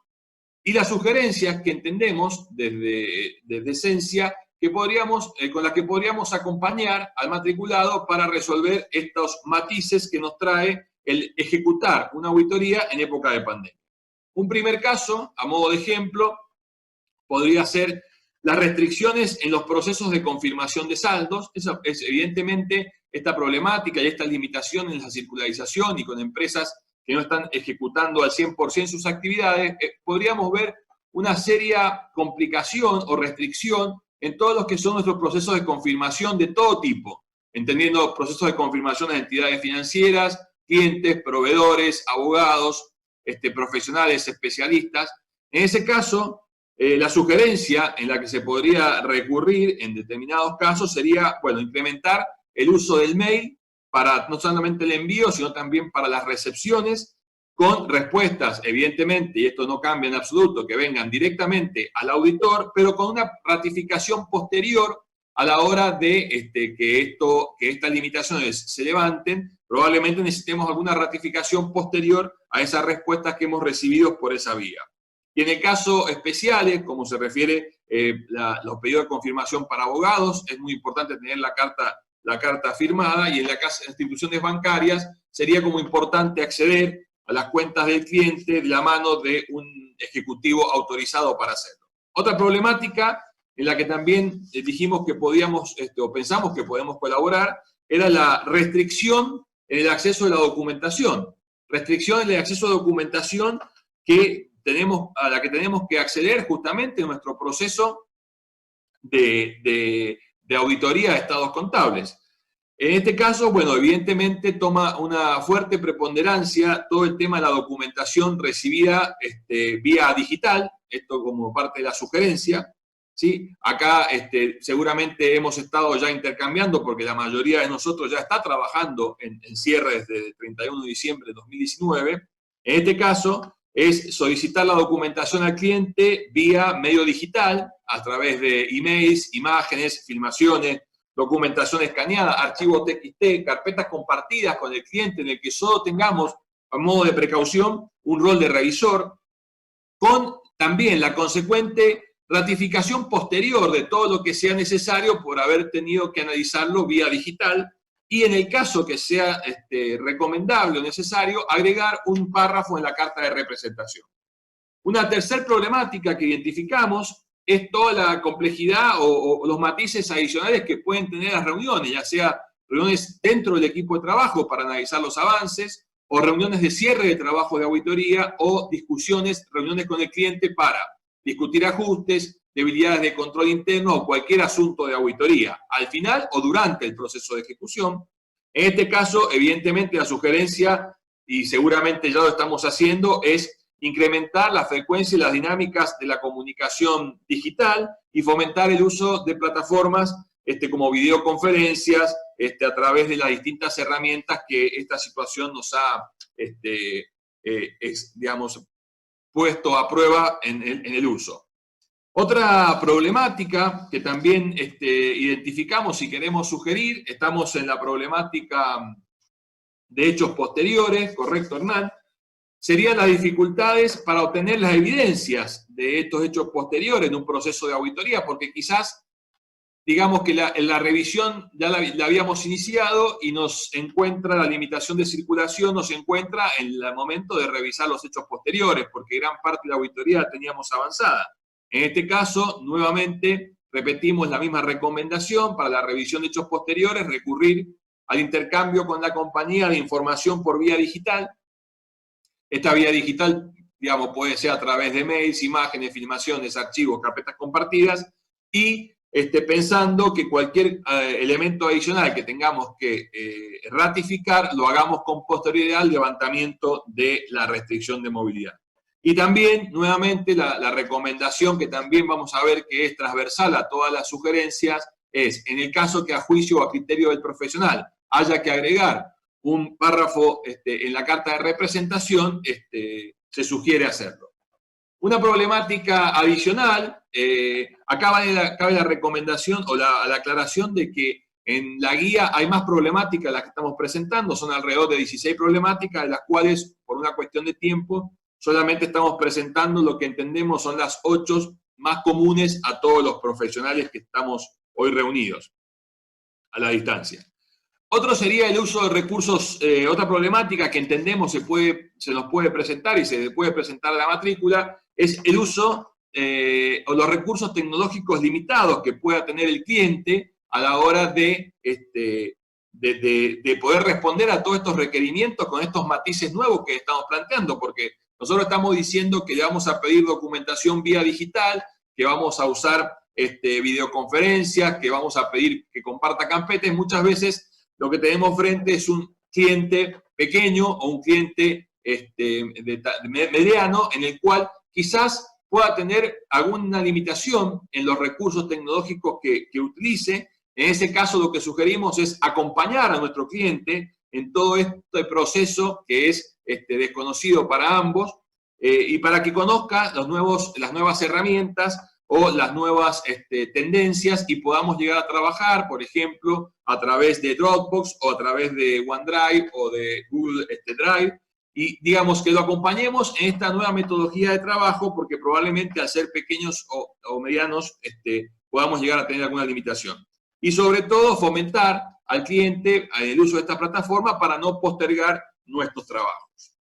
y las sugerencias que entendemos desde Esencia que con las que podríamos acompañar al matriculado para resolver estos matices que nos trae el ejecutar una auditoría en época de pandemia. Un primer caso, a modo de ejemplo, podría ser las restricciones en los procesos de confirmación de saldos. Eso es evidentemente esta problemática y estas limitaciones en la circularización y con empresas que no están ejecutando al 100% sus actividades, podríamos ver una seria complicación o restricción en todos los que son nuestros procesos de confirmación de todo tipo, entendiendo procesos de confirmación de entidades financieras, clientes, proveedores, abogados, profesionales, especialistas. En ese caso, la sugerencia en la que se podría recurrir en determinados casos sería, bueno, incrementar el uso del mail para no solamente el envío, sino también para las recepciones, con respuestas, evidentemente, y esto no cambia en absoluto, que vengan directamente al auditor, pero con una ratificación posterior a la hora de que estas limitaciones se levanten. Probablemente necesitemos alguna ratificación posterior a esas respuestas que hemos recibido por esa vía. Y en el caso especiales, como se refiere los pedidos de confirmación para abogados, es muy importante tener la carta firmada, y en las instituciones bancarias sería como importante acceder a las cuentas del cliente de la mano de un ejecutivo autorizado para hacerlo. Otra problemática en la que también dijimos que podíamos, o pensamos que podemos colaborar, era la restricción en el acceso a la documentación. Restricción en el acceso a documentación a la que tenemos que acceder justamente en nuestro proceso de auditoría de estados contables. En este caso, bueno, evidentemente toma una fuerte preponderancia todo el tema de la documentación recibida vía digital, esto como parte de la sugerencia, ¿sí? Acá seguramente hemos estado ya intercambiando, porque la mayoría de nosotros ya está trabajando en cierre desde el 31 de diciembre de 2019. En este caso, es solicitar la documentación al cliente vía medio digital, a través de emails, imágenes, filmaciones, documentación escaneada, archivos TXT, carpetas compartidas con el cliente en el que solo tengamos, a modo de precaución, un rol de revisor, con también la consecuente ratificación posterior de todo lo que sea necesario por haber tenido que analizarlo vía digital, y en el caso que sea recomendable o necesario, agregar un párrafo en la carta de representación. Una tercera problemática que identificamos es toda la complejidad o los matices adicionales que pueden tener las reuniones, ya sea reuniones dentro del equipo de trabajo para analizar los avances, o reuniones de cierre de trabajo de auditoría, o reuniones con el cliente para discutir ajustes, debilidades de control interno o cualquier asunto de auditoría, al final o durante el proceso de ejecución. En este caso, evidentemente, la sugerencia, y seguramente ya lo estamos haciendo, es incrementar la frecuencia y las dinámicas de la comunicación digital y fomentar el uso de plataformas como videoconferencias a través de las distintas herramientas que esta situación nos ha, digamos, puesto a prueba en el uso. Otra problemática que también identificamos y queremos sugerir, estamos en la problemática de hechos posteriores, ¿correcto, Hernán? Serían las dificultades para obtener las evidencias de estos hechos posteriores en un proceso de auditoría, porque quizás, digamos que la revisión ya la habíamos iniciado y nos encuentra la limitación de circulación, nos encuentra en el momento de revisar los hechos posteriores, porque gran parte de la auditoría la teníamos avanzada. En este caso, nuevamente, repetimos la misma recomendación para la revisión de hechos posteriores, recurrir al intercambio con la compañía de información por vía digital. Esta vía digital, digamos, puede ser a través de mails, imágenes, filmaciones, archivos, carpetas compartidas, y pensando que cualquier elemento adicional que tengamos que ratificar, lo hagamos con posterioridad al levantamiento de la restricción de movilidad. Y también, nuevamente, la recomendación que también vamos a ver que es transversal a todas las sugerencias es, en el caso que a juicio o a criterio del profesional haya que agregar un párrafo en la carta de representación, se sugiere hacerlo. Una problemática adicional, acá cabe la recomendación o la aclaración de que en la guía hay más problemáticas de las que estamos presentando, son alrededor de 16 problemáticas, de las cuales, por una cuestión de tiempo, solamente estamos presentando lo que entendemos son las 8 más comunes a todos los profesionales que estamos hoy reunidos a la distancia. Otro sería el uso de recursos, otra problemática que entendemos se nos puede presentar y se puede presentar a la matrícula, es el uso o los recursos tecnológicos limitados que pueda tener el cliente a la hora de poder responder a todos estos requerimientos con estos matices nuevos que estamos planteando, porque nosotros estamos diciendo que le vamos a pedir documentación vía digital, que vamos a usar videoconferencias, que vamos a pedir que comparta carpetas. Muchas veces lo que tenemos frente es un cliente pequeño o un cliente mediano, en el cual quizás pueda tener alguna limitación en los recursos tecnológicos que utilice. En ese caso, lo que sugerimos es acompañar a nuestro cliente en todo este proceso que es desconocido para ambos y para que conozca las nuevas herramientas o las nuevas tendencias y podamos llegar a trabajar, por ejemplo, a través de Dropbox o a través de OneDrive o de Google Drive, y digamos que lo acompañemos en esta nueva metodología de trabajo, porque probablemente al ser pequeños o medianos podamos llegar a tener alguna limitación. Y sobre todo fomentar al cliente el uso de esta plataforma para no postergar nuestros trabajos.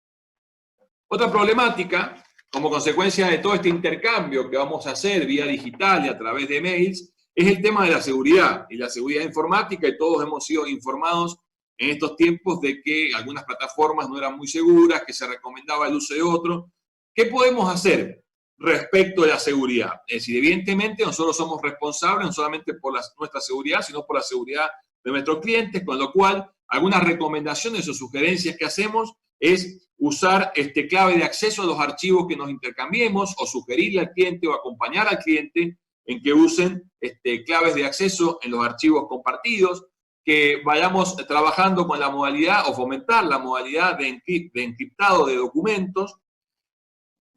Otra problemática, como consecuencia de todo este intercambio que vamos a hacer vía digital y a través de mails, es el tema de la seguridad y la seguridad informática, y todos hemos sido informados en estos tiempos de que algunas plataformas no eran muy seguras, que se recomendaba el uso de otro. ¿Qué podemos hacer respecto de la seguridad? Es decir, evidentemente nosotros somos responsables no solamente por nuestra seguridad, sino por la seguridad de nuestros clientes, con lo cual algunas recomendaciones o sugerencias que hacemos es usar clave de acceso a los archivos que nos intercambiemos, o sugerirle al cliente o acompañar al cliente en que usen claves de acceso en los archivos compartidos, que vayamos trabajando con la modalidad o fomentar la modalidad de encriptado de documentos.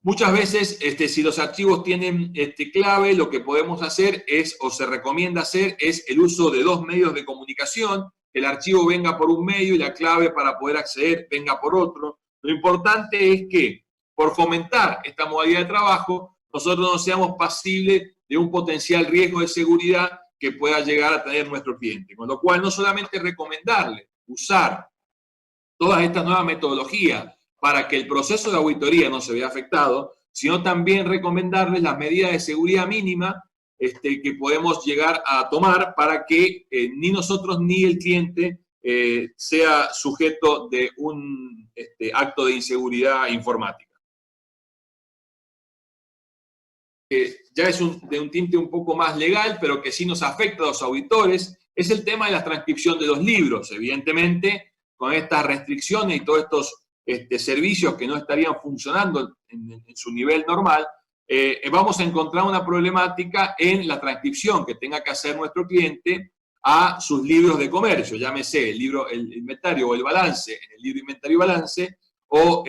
Muchas veces, si los archivos tienen clave, lo que podemos hacer es, o se recomienda hacer, es el uso de 2 medios de comunicación, que el archivo venga por un medio y la clave para poder acceder venga por otro. Lo importante es que, por fomentar esta modalidad de trabajo, nosotros no seamos pasibles de un potencial riesgo de seguridad que pueda llegar a tener nuestro cliente. Con lo cual, no solamente recomendarle usar todas estas nuevas metodologías para que el proceso de auditoría no se vea afectado, sino también recomendarles las medidas de seguridad mínima que podemos llegar a tomar para que ni nosotros ni el cliente sea sujeto de un acto de inseguridad informática. Ya es de un tinte un poco más legal, pero que sí nos afecta a los auditores, es el tema de la transcripción de los libros. Evidentemente, con estas restricciones y todos estos servicios que no estarían funcionando en su nivel normal, vamos a encontrar una problemática en la transcripción que tenga que hacer nuestro cliente a sus libros de comercio, llámese el inventario o el balance en el libro inventario y balance, o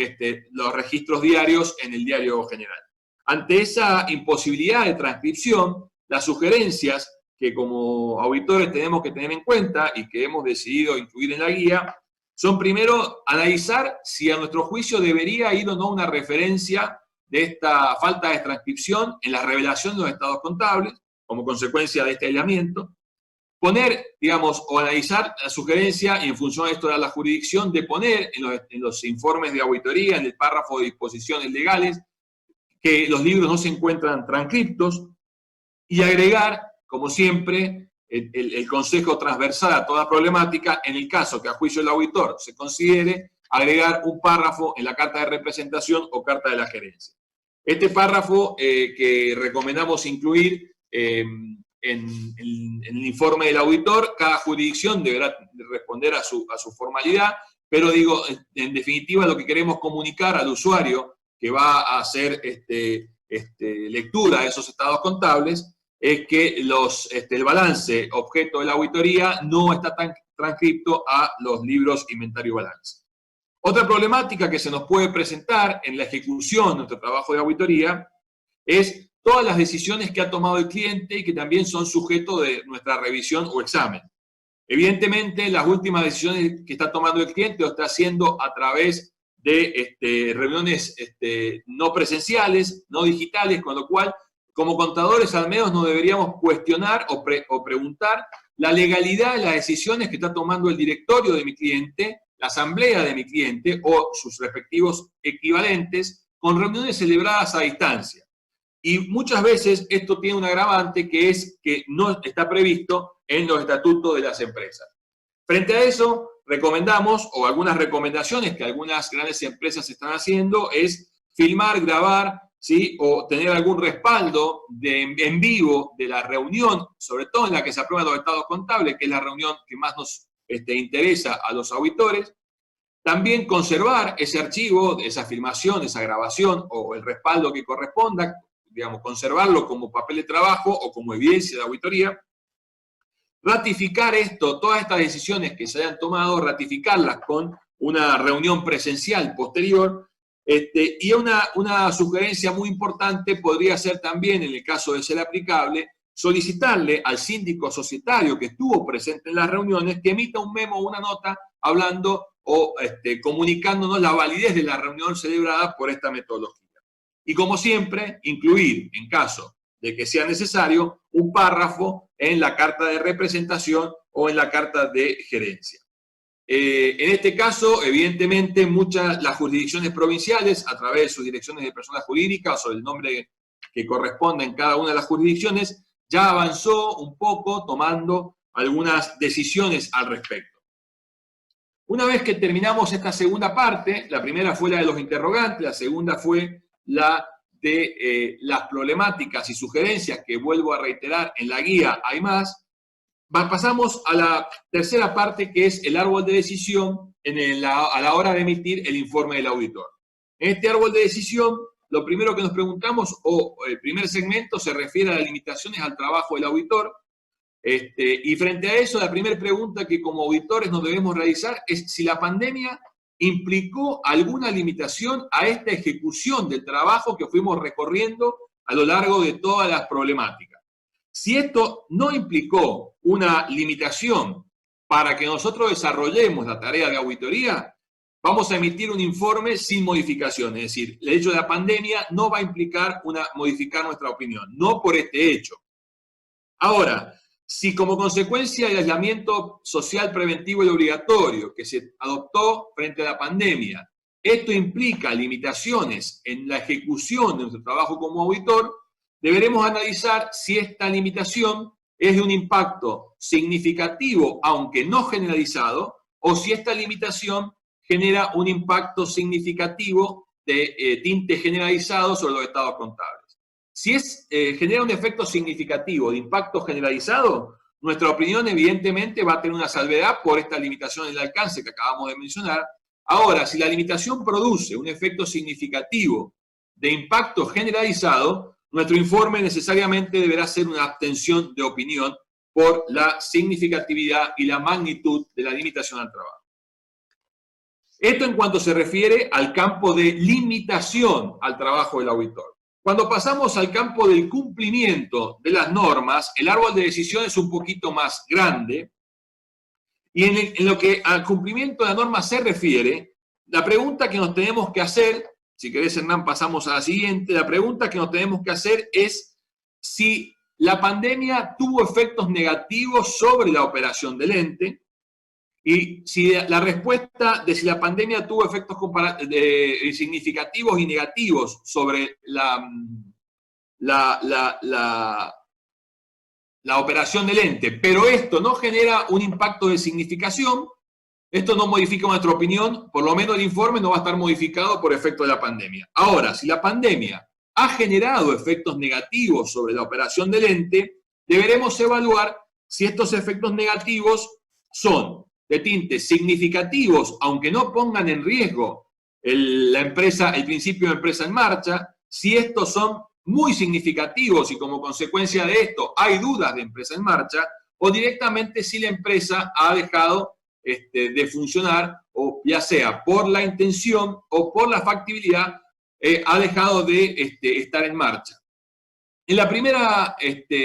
los registros diarios en el diario general. Ante esa imposibilidad de transcripción, las sugerencias que como auditores tenemos que tener en cuenta y que hemos decidido incluir en la guía, son primero analizar si a nuestro juicio debería ir o no una referencia de esta falta de transcripción en la revelación de los estados contables, como consecuencia de este aislamiento. Poner, digamos, o analizar la sugerencia, y en función de esto de la jurisdicción, de poner en los informes de auditoría, en el párrafo de disposiciones legales, que los libros no se encuentran transcriptos, y agregar, como siempre, el consejo transversal a toda problemática, en el caso que a juicio del auditor se considere, agregar un párrafo en la carta de representación o carta de la gerencia. Este párrafo que recomendamos incluir en el informe del auditor, cada jurisdicción deberá responder a su formalidad, pero digo, en definitiva, lo que queremos comunicar al usuario que va a hacer lectura de esos estados contables es que el balance objeto de la auditoría no está tan transcripto a los libros inventario y balance. Otra problemática que se nos puede presentar en la ejecución de nuestro trabajo de auditoría es todas las decisiones que ha tomado el cliente y que también son sujeto de nuestra revisión o examen. Evidentemente, las últimas decisiones que está tomando el cliente lo está haciendo a través de reuniones no presenciales, no digitales, con lo cual, como contadores, al menos no deberíamos cuestionar o preguntar la legalidad de las decisiones que está tomando el directorio de mi cliente, la asamblea de mi cliente o sus respectivos equivalentes con reuniones celebradas a distancia. Y muchas veces esto tiene un agravante que es que no está previsto en los estatutos de las empresas. Frente a eso, recomendamos, o algunas recomendaciones que algunas grandes empresas están haciendo, es filmar, grabar, ¿sí? O tener algún respaldo en vivo de la reunión, sobre todo en la que se aprueban los estados contables, que es la reunión que más nos interesa a los auditores. También conservar ese archivo, esa filmación, esa grabación o el respaldo que corresponda, digamos, conservarlo como papel de trabajo o como evidencia de auditoría. Ratificar todas estas decisiones que se hayan tomado, ratificarlas con una reunión presencial posterior. Y una sugerencia muy importante podría ser también, en el caso de ser aplicable, solicitarle al síndico societario que estuvo presente en las reuniones que emita un memo o una nota hablando o comunicándonos la validez de la reunión celebrada por esta metodología. Y como siempre, incluir, en caso de que sea necesario, un párrafo en la carta de representación o en la carta de gerencia. En este caso, evidentemente, las jurisdicciones provinciales, a través de sus direcciones de personas jurídicas o el nombre que corresponda en cada una de las jurisdicciones, ya avanzó un poco tomando algunas decisiones al respecto. Una vez que terminamos esta segunda parte, la primera fue la de los interrogantes, la segunda fue la de las problemáticas y sugerencias, que vuelvo a reiterar, en la guía hay más. Pasamos a la tercera parte, que es el árbol de decisión a la hora de emitir el informe del auditor. En este árbol de decisión, lo primero que nos preguntamos, o el primer segmento, se refiere a las limitaciones al trabajo del auditor. Y frente a eso, la primera pregunta que como auditores nos debemos realizar es si la pandemia implicó alguna limitación a esta ejecución del trabajo que fuimos recorriendo a lo largo de todas las problemáticas. Si esto no implicó una limitación para que nosotros desarrollemos la tarea de auditoría, vamos a emitir un informe sin modificación. Es decir, el hecho de la pandemia no va a implicar modificar nuestra opinión, no por este hecho. Ahora, si como consecuencia del aislamiento social preventivo y obligatorio que se adoptó frente a la pandemia, esto implica limitaciones en la ejecución de nuestro trabajo como auditor, deberemos analizar si esta limitación es de un impacto significativo, aunque no generalizado, o si esta limitación genera un impacto significativo de tinte generalizado sobre los estados contables. Si genera un efecto significativo de impacto generalizado, nuestra opinión evidentemente va a tener una salvedad por esta limitación en el alcance que acabamos de mencionar. Ahora, si la limitación produce un efecto significativo de impacto generalizado, nuestro informe necesariamente deberá ser una abstención de opinión por la significatividad y la magnitud de la limitación al trabajo. Esto en cuanto se refiere al campo de limitación al trabajo del auditor. Cuando pasamos al campo del cumplimiento de las normas, el árbol de decisión es un poquito más grande. Y en lo que al cumplimiento de la norma se refiere, la pregunta que nos tenemos que hacer, si querés, Hernán, pasamos a la siguiente, la pregunta que nos tenemos que hacer es si la pandemia tuvo efectos negativos sobre la operación del ente, y si la respuesta de si la pandemia tuvo efectos significativos y negativos sobre la operación del ente, pero esto no genera un impacto de significación, esto no modifica nuestra opinión, por lo menos el informe no va a estar modificado por efecto de la pandemia. Ahora, si la pandemia ha generado efectos negativos sobre la operación del ente, deberemos evaluar si estos efectos negativos son de tintes significativos, aunque no pongan en riesgo el principio de empresa en marcha, si estos son muy significativos y como consecuencia de esto hay dudas de empresa en marcha, o directamente si la empresa ha dejado de funcionar, o ya sea por la intención o por la factibilidad, ha dejado de estar en marcha. En la primera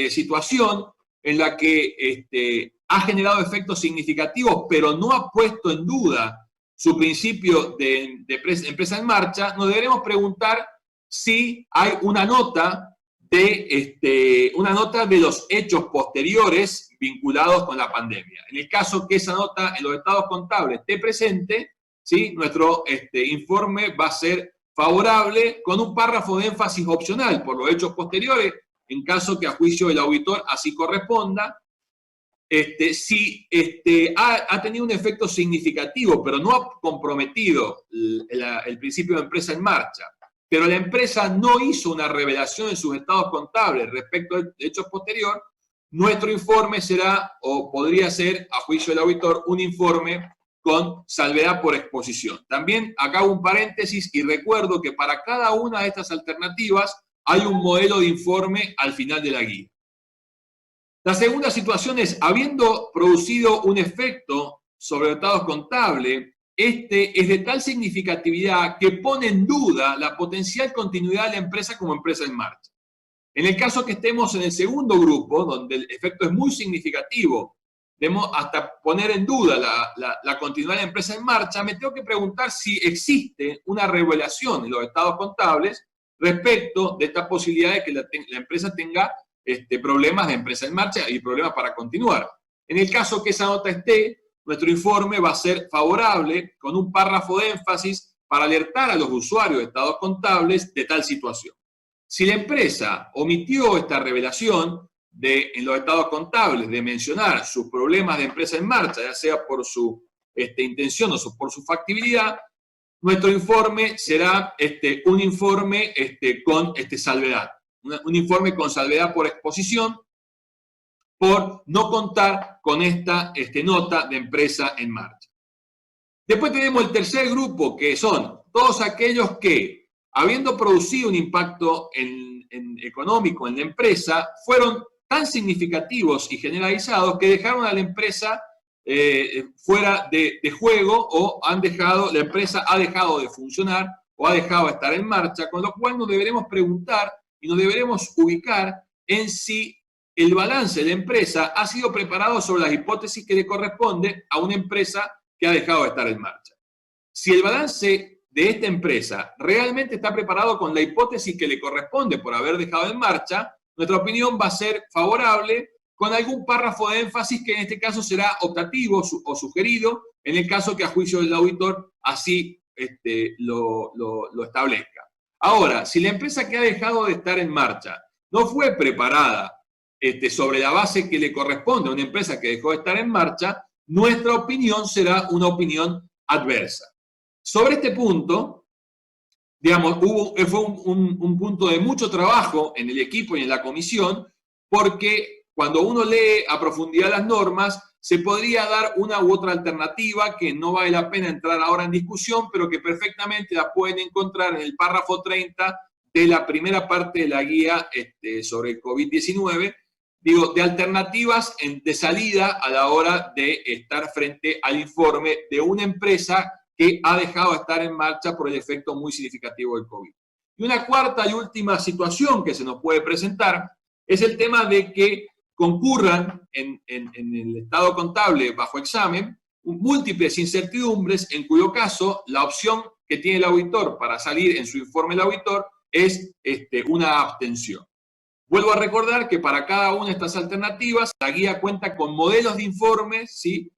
situación, en la que ha generado efectos significativos, pero no ha puesto en duda su principio de empresa en marcha, nos deberemos preguntar si hay una nota de los hechos posteriores vinculados con la pandemia. En el caso que esa nota en los estados contables esté presente, ¿sí?, nuestro informe va a ser favorable con un párrafo de énfasis opcional por los hechos posteriores, en caso que a juicio del auditor así corresponda. Si ha tenido un efecto significativo, pero no ha comprometido el principio de empresa en marcha, pero la empresa no hizo una revelación en sus estados contables respecto de hechos posteriores, nuestro informe será, o podría ser, a juicio del auditor, un informe con salvedad por exposición. También acá hago un paréntesis y recuerdo que para cada una de estas alternativas hay un modelo de informe al final de la guía. La segunda situación es, habiendo producido un efecto sobre los estados contables, es de tal significatividad que pone en duda la potencial continuidad de la empresa como empresa en marcha. En el caso que estemos en el segundo grupo, donde el efecto es muy significativo, debemos hasta poner en duda la continuidad de la empresa en marcha, me tengo que preguntar si existe una revelación en los estados contables respecto de esta posibilidad de que la empresa tenga problemas de empresa en marcha y problemas para continuar. En el caso que esa nota esté, nuestro informe va a ser favorable con un párrafo de énfasis para alertar a los usuarios de estados contables de tal situación. Si la empresa omitió esta revelación en los estados contables de mencionar sus problemas de empresa en marcha, ya sea por su intención o por su factibilidad, nuestro informe será un informe con salvedad. Un informe con salvedad por exposición, por no contar con esta nota de empresa en marcha. Después tenemos el tercer grupo, que son todos aquellos que, habiendo producido un impacto económico en la empresa, fueron tan significativos y generalizados que dejaron a la empresa fuera de juego, o la empresa ha dejado de funcionar o ha dejado de estar en marcha, con lo cual nos deberemos preguntar y nos deberemos ubicar en si el balance de la empresa ha sido preparado sobre las hipótesis que le corresponde a una empresa que ha dejado de estar en marcha. Si el balance de esta empresa realmente está preparado con la hipótesis que le corresponde por haber dejado en marcha, nuestra opinión va a ser favorable con algún párrafo de énfasis que en este caso será optativo o sugerido, en el caso que a juicio del auditor así lo establezca. Ahora, si la empresa que ha dejado de estar en marcha no fue preparada sobre la base que le corresponde a una empresa que dejó de estar en marcha, nuestra opinión será una opinión adversa. Sobre este punto, digamos, fue un punto de mucho trabajo en el equipo y en la comisión, porque cuando uno lee a profundidad las normas, se podría dar una u otra alternativa que no vale la pena entrar ahora en discusión, pero que perfectamente la pueden encontrar en el párrafo 30 de la primera parte de la guía sobre el COVID-19, digo, de alternativas de salida a la hora de estar frente al informe de una empresa que ha dejado de estar en marcha por el efecto muy significativo del COVID. Y una cuarta y última situación que se nos puede presentar es el tema de que concurran en el estado contable bajo examen múltiples incertidumbres, en cuyo caso la opción que tiene el auditor para salir en su informe el auditor es una abstención. Vuelvo a recordar que para cada una de estas alternativas la guía cuenta con modelos de informes, ¿sí?,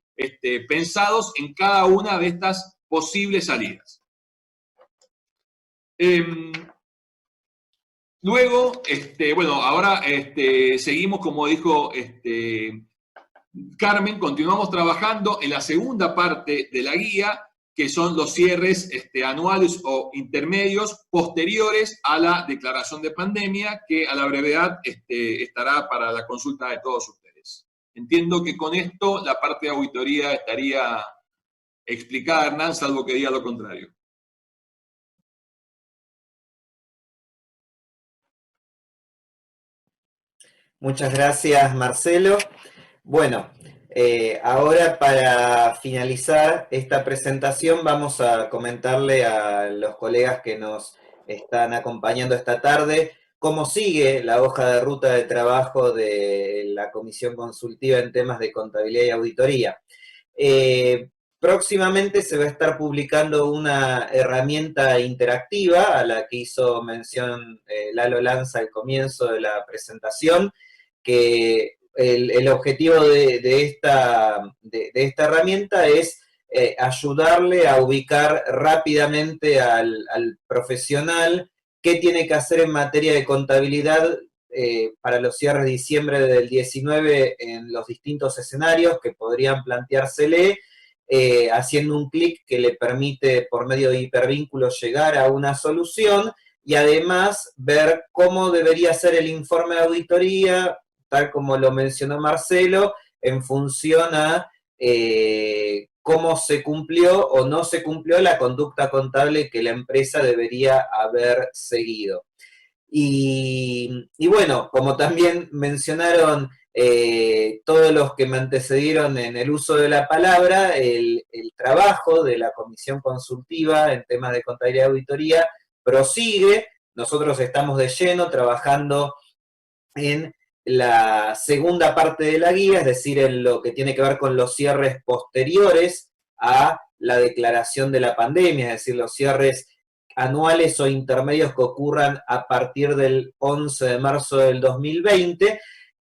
pensados en cada una de estas posibles salidas. Luego, bueno, ahora seguimos, como dijo Carmen, continuamos trabajando en la segunda parte de la guía, que son los cierres anuales o intermedios posteriores a la declaración de pandemia, que a la brevedad estará para la consulta de todos ustedes. Entiendo que con esto la parte de auditoría estaría explicada, Hernán, salvo que diga lo contrario. Muchas gracias, Marcelo. Bueno, Ahora, para finalizar esta presentación, vamos a comentarle a los colegas que nos están acompañando esta tarde cómo sigue la hoja de ruta de trabajo de la Comisión Consultiva en temas de contabilidad y auditoría. Próximamente se va a estar publicando una herramienta interactiva a la que hizo mención Lalo Lanza al comienzo de la presentación, que el objetivo de esta herramienta es ayudarle a ubicar rápidamente al profesional qué tiene que hacer en materia de contabilidad para los cierres de diciembre del 19 en los distintos escenarios que podrían planteársele, haciendo un clic que le permite por medio de hipervínculos llegar a una solución y además ver cómo debería ser el informe de auditoría, tal como lo mencionó Marcelo, en función a cómo se cumplió o no se cumplió la conducta contable que la empresa debería haber seguido. Y bueno, como también mencionaron todos los que me antecedieron en el uso de la palabra, el trabajo de la Comisión Consultiva en temas de contabilidad y auditoría prosigue. Nosotros estamos de lleno trabajando en la segunda parte de la guía, es decir, en lo que tiene que ver con los cierres posteriores a la declaración de la pandemia, es decir, los cierres anuales o intermedios que ocurran a partir del 11 de marzo del 2020.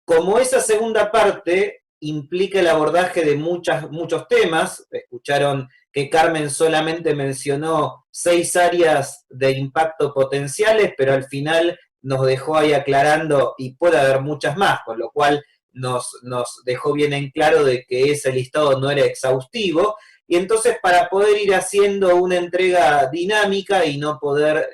Como esa segunda parte implica el abordaje de muchos temas, escucharon que Carmen solamente mencionó 6 áreas de impacto potenciales, pero al final nos dejó ahí aclarando, y puede haber muchas más, con lo cual nos dejó bien en claro de que ese listado no era exhaustivo, y entonces para poder ir haciendo una entrega dinámica y no poder,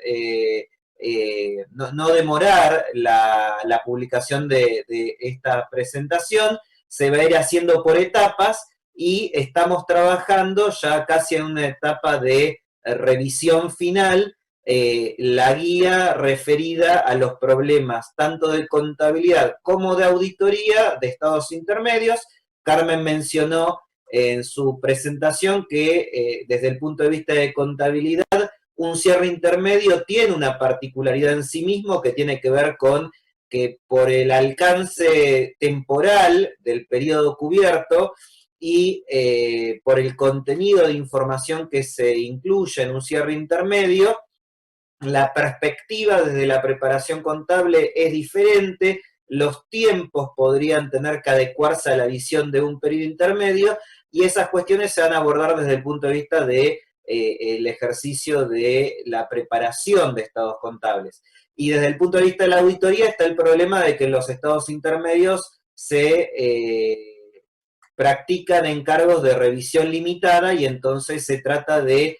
no demorar la publicación de esta presentación, se va a ir haciendo por etapas, y estamos trabajando ya casi en una etapa de revisión final, la guía referida a los problemas tanto de contabilidad como de auditoría de estados intermedios. Carmen mencionó en su presentación que desde el punto de vista de contabilidad, un cierre intermedio tiene una particularidad en sí mismo que tiene que ver con que por el alcance temporal del periodo cubierto y por el contenido de información que se incluye en un cierre intermedio, la perspectiva desde la preparación contable es diferente, los tiempos podrían tener que adecuarse a la visión de un periodo intermedio, y esas cuestiones se van a abordar desde el punto de vista de el ejercicio de la preparación de estados contables. Y desde el punto de vista de la auditoría está el problema de que los estados intermedios se practican encargos de revisión limitada, y entonces se trata de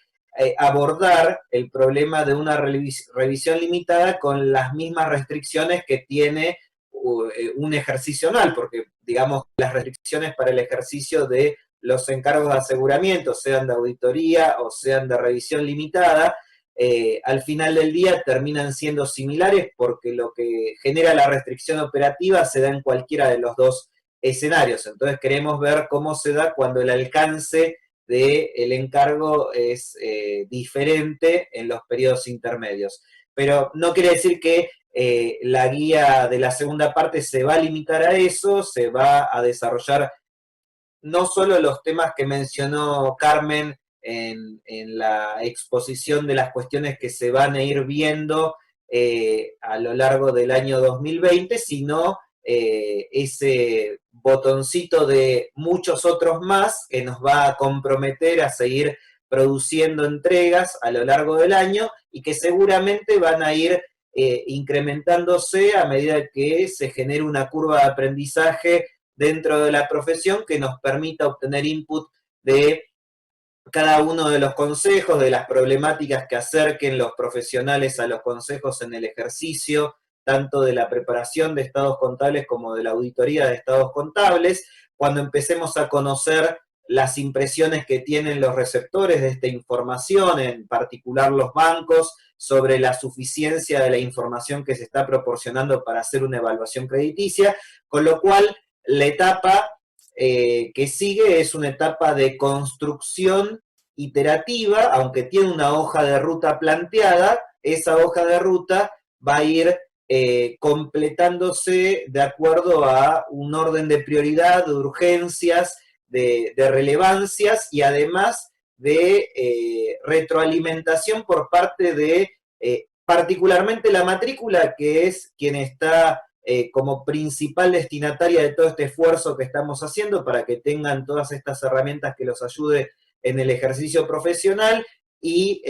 abordar el problema de una revisión limitada con las mismas restricciones que tiene un ejercicio anual, porque digamos las restricciones para el ejercicio de los encargos de aseguramiento, sean de auditoría o sean de revisión limitada, al final del día terminan siendo similares, porque lo que genera la restricción operativa se da en cualquiera de los dos escenarios. Entonces queremos ver cómo se da cuando el alcance del encargo es diferente en los periodos intermedios. Pero no quiere decir que la guía de la segunda parte se va a limitar a eso, se va a desarrollar no solo los temas que mencionó Carmen en la exposición de las cuestiones que se van a ir viendo a lo largo del año 2020, sino ese botoncito de muchos otros más que nos va a comprometer a seguir produciendo entregas a lo largo del año, y que seguramente van a ir incrementándose a medida que se genere una curva de aprendizaje dentro de la profesión que nos permita obtener input de cada uno de los consejos, de las problemáticas que acerquen los profesionales a los consejos en el ejercicio, tanto de la preparación de estados contables como de la auditoría de estados contables, cuando empecemos a conocer las impresiones que tienen los receptores de esta información, en particular los bancos, sobre la suficiencia de la información que se está proporcionando para hacer una evaluación crediticia, con lo cual la etapa que sigue es una etapa de construcción iterativa, aunque tiene una hoja de ruta planteada, esa hoja de ruta va a ir completándose de acuerdo a un orden de prioridad, de urgencias, de relevancias y además de retroalimentación por parte de particularmente la matrícula, que es quien está como principal destinataria de todo este esfuerzo que estamos haciendo para que tengan todas estas herramientas que los ayude en el ejercicio profesional y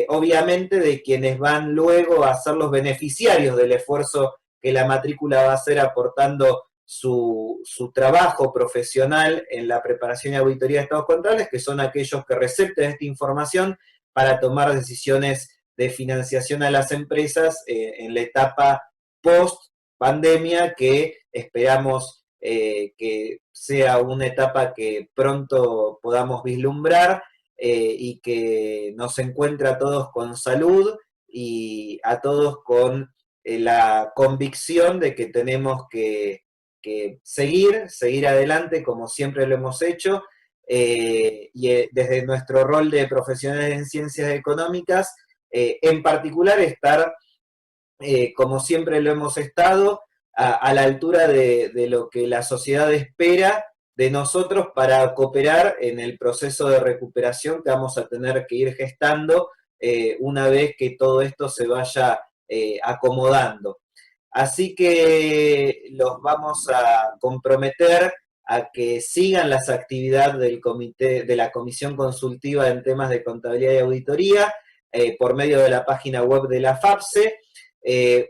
obviamente de quienes van luego a ser los beneficiarios del esfuerzo que la matrícula va a hacer aportando su trabajo profesional en la preparación y auditoría de estados contables, que son aquellos que recepten esta información para tomar decisiones de financiación a las empresas en la etapa post-pandemia, que esperamos que sea una etapa que pronto podamos vislumbrar y que nos encuentre a todos con salud y a todos con la convicción de que tenemos que seguir adelante como siempre lo hemos hecho, y desde nuestro rol de profesionales en ciencias económicas, en particular estar, como siempre lo hemos estado, a la altura de lo que la sociedad espera de nosotros para cooperar en el proceso de recuperación que vamos a tener que ir gestando una vez que todo esto se vaya acomodando. Así que los vamos a comprometer a que sigan las actividades del comité, de la Comisión Consultiva en temas de contabilidad y auditoría, por medio de la página web de la FAPSE.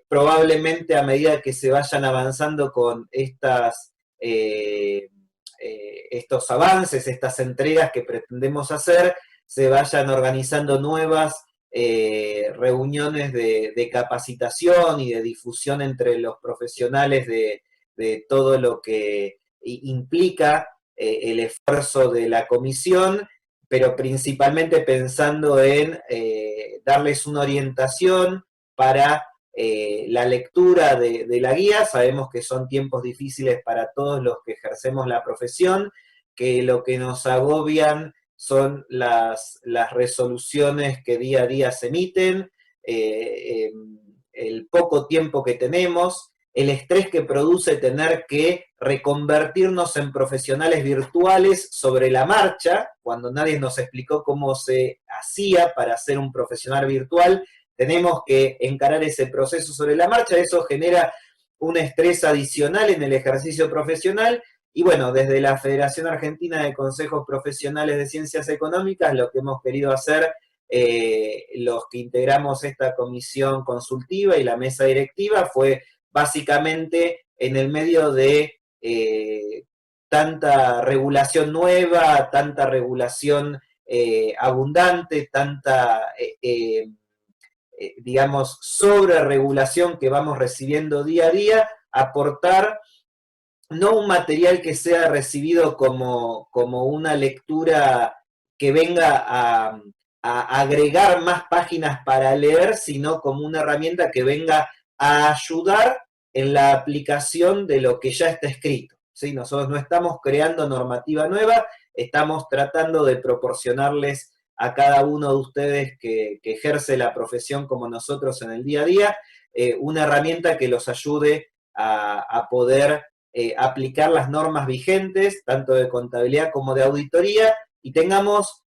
Probablemente a medida que se vayan avanzando con estos avances, estas entregas que pretendemos hacer, se vayan organizando nuevas reuniones de capacitación y de difusión entre los profesionales de todo lo que implica el esfuerzo de la comisión, pero principalmente pensando en darles una orientación para la lectura de la guía. Sabemos que son tiempos difíciles para todos los que ejercemos la profesión, que lo que nos agobian son las resoluciones que día a día se emiten, el poco tiempo que tenemos, el estrés que produce tener que reconvertirnos en profesionales virtuales sobre la marcha, cuando nadie nos explicó cómo se hacía para ser un profesional virtual. Tenemos que encarar ese proceso sobre la marcha, eso genera un estrés adicional en el ejercicio profesional. Y bueno, desde la Federación Argentina de Consejos Profesionales de Ciencias Económicas, lo que hemos querido hacer, los que integramos esta comisión consultiva y la mesa directiva, fue básicamente en el medio de tanta regulación nueva, tanta regulación abundante, tanta, digamos, sobreregulación que vamos recibiendo día a día, aportar no un material que sea recibido como una lectura que venga a agregar más páginas para leer, sino como una herramienta que venga a ayudar en la aplicación de lo que ya está escrito, ¿sí? Nosotros no estamos creando normativa nueva, estamos tratando de proporcionarles a cada uno de ustedes que ejerce la profesión como nosotros en el día a día, una herramienta que los ayude a poder aplicar las normas vigentes, tanto de contabilidad como de auditoría, y tengamos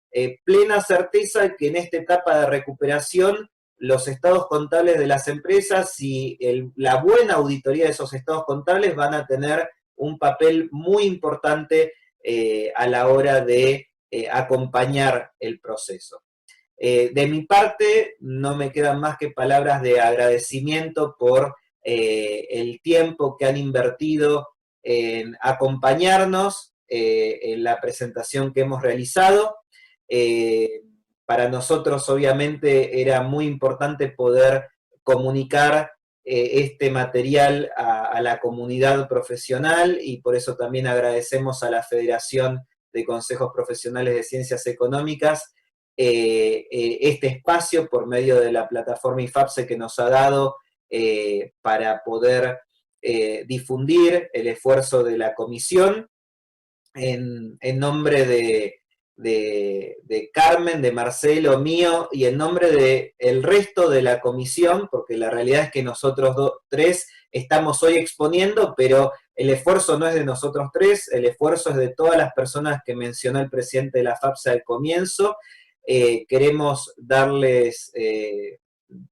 plena certeza que en esta etapa de recuperación los estados contables de las empresas y la buena auditoría de esos estados contables van a tener un papel muy importante a la hora de acompañar el proceso. De mi parte, no me quedan más que palabras de agradecimiento por el tiempo que han invertido en acompañarnos en la presentación que hemos realizado. Para nosotros, obviamente, era muy importante poder comunicar este material a la comunidad profesional, y por eso también agradecemos a la Federación de Consejos Profesionales de Ciencias Económicas este espacio por medio de la plataforma IFAPSE que nos ha dado para poder difundir el esfuerzo de la comisión. en nombre de Carmen, de Marcelo, mío, y en nombre del resto de la comisión, porque la realidad es que nosotros tres estamos hoy exponiendo, pero el esfuerzo no es de nosotros tres, el esfuerzo es de todas las personas que mencionó el presidente de la FAPSA al comienzo. Queremos darles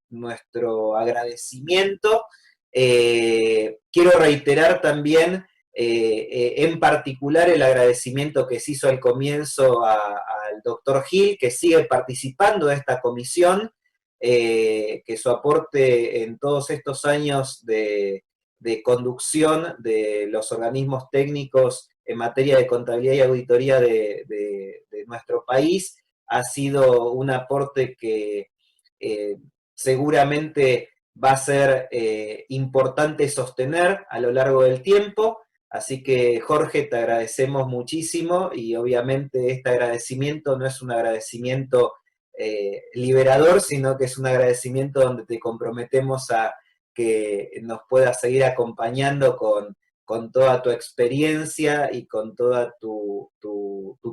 nuestro agradecimiento. Quiero reiterar también en particular el agradecimiento que se hizo al comienzo al doctor Gil, que sigue participando de esta comisión, que su aporte en todos estos años de conducción de los organismos técnicos en materia de contabilidad y auditoría de nuestro país ha sido un aporte que seguramente va a ser importante sostener a lo largo del tiempo. Así que, Jorge, te agradecemos muchísimo, y obviamente este agradecimiento no es un agradecimiento liberador, sino que es un agradecimiento donde te comprometemos a que nos puedas seguir acompañando con toda tu experiencia y con toda tu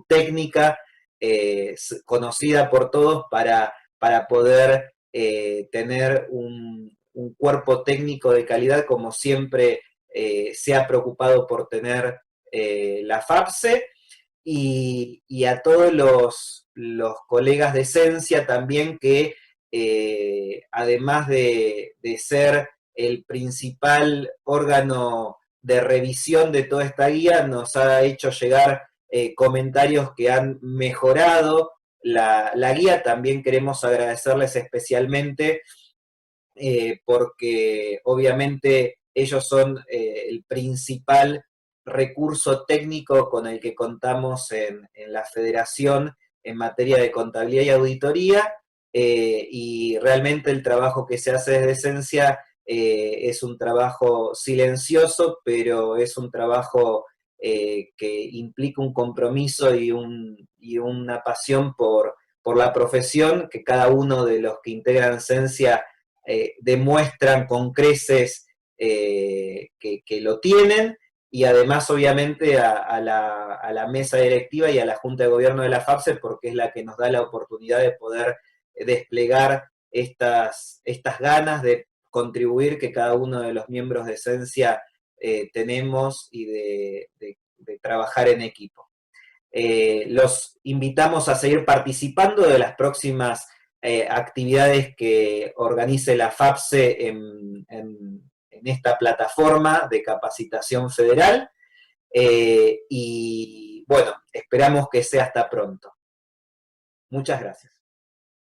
técnica conocida por todos para poder tener un cuerpo técnico de calidad como siempre se ha preocupado por tener la FAPSE, y a todos los colegas de Esencia también que además de ser el principal órgano de revisión de toda esta guía, nos ha hecho llegar comentarios que han mejorado la guía. También queremos agradecerles especialmente porque obviamente ellos son el principal recurso técnico con el que contamos en la Federación en materia de contabilidad y auditoría, y realmente el trabajo que se hace desde Esencia es un trabajo silencioso, pero es un trabajo que implica un compromiso y una pasión por la profesión, que cada uno de los que integran Esencia demuestran con creces que lo tienen, y además obviamente a la mesa directiva y a la Junta de Gobierno de la FAPSE, porque es la que nos da la oportunidad de poder desplegar estas ganas de contribuir que cada uno de los miembros de Esencia tenemos, y de trabajar en equipo. Los invitamos a seguir participando de las próximas actividades que organice la FAPSE en esta plataforma de capacitación federal, y bueno, esperamos que sea hasta pronto. Muchas gracias.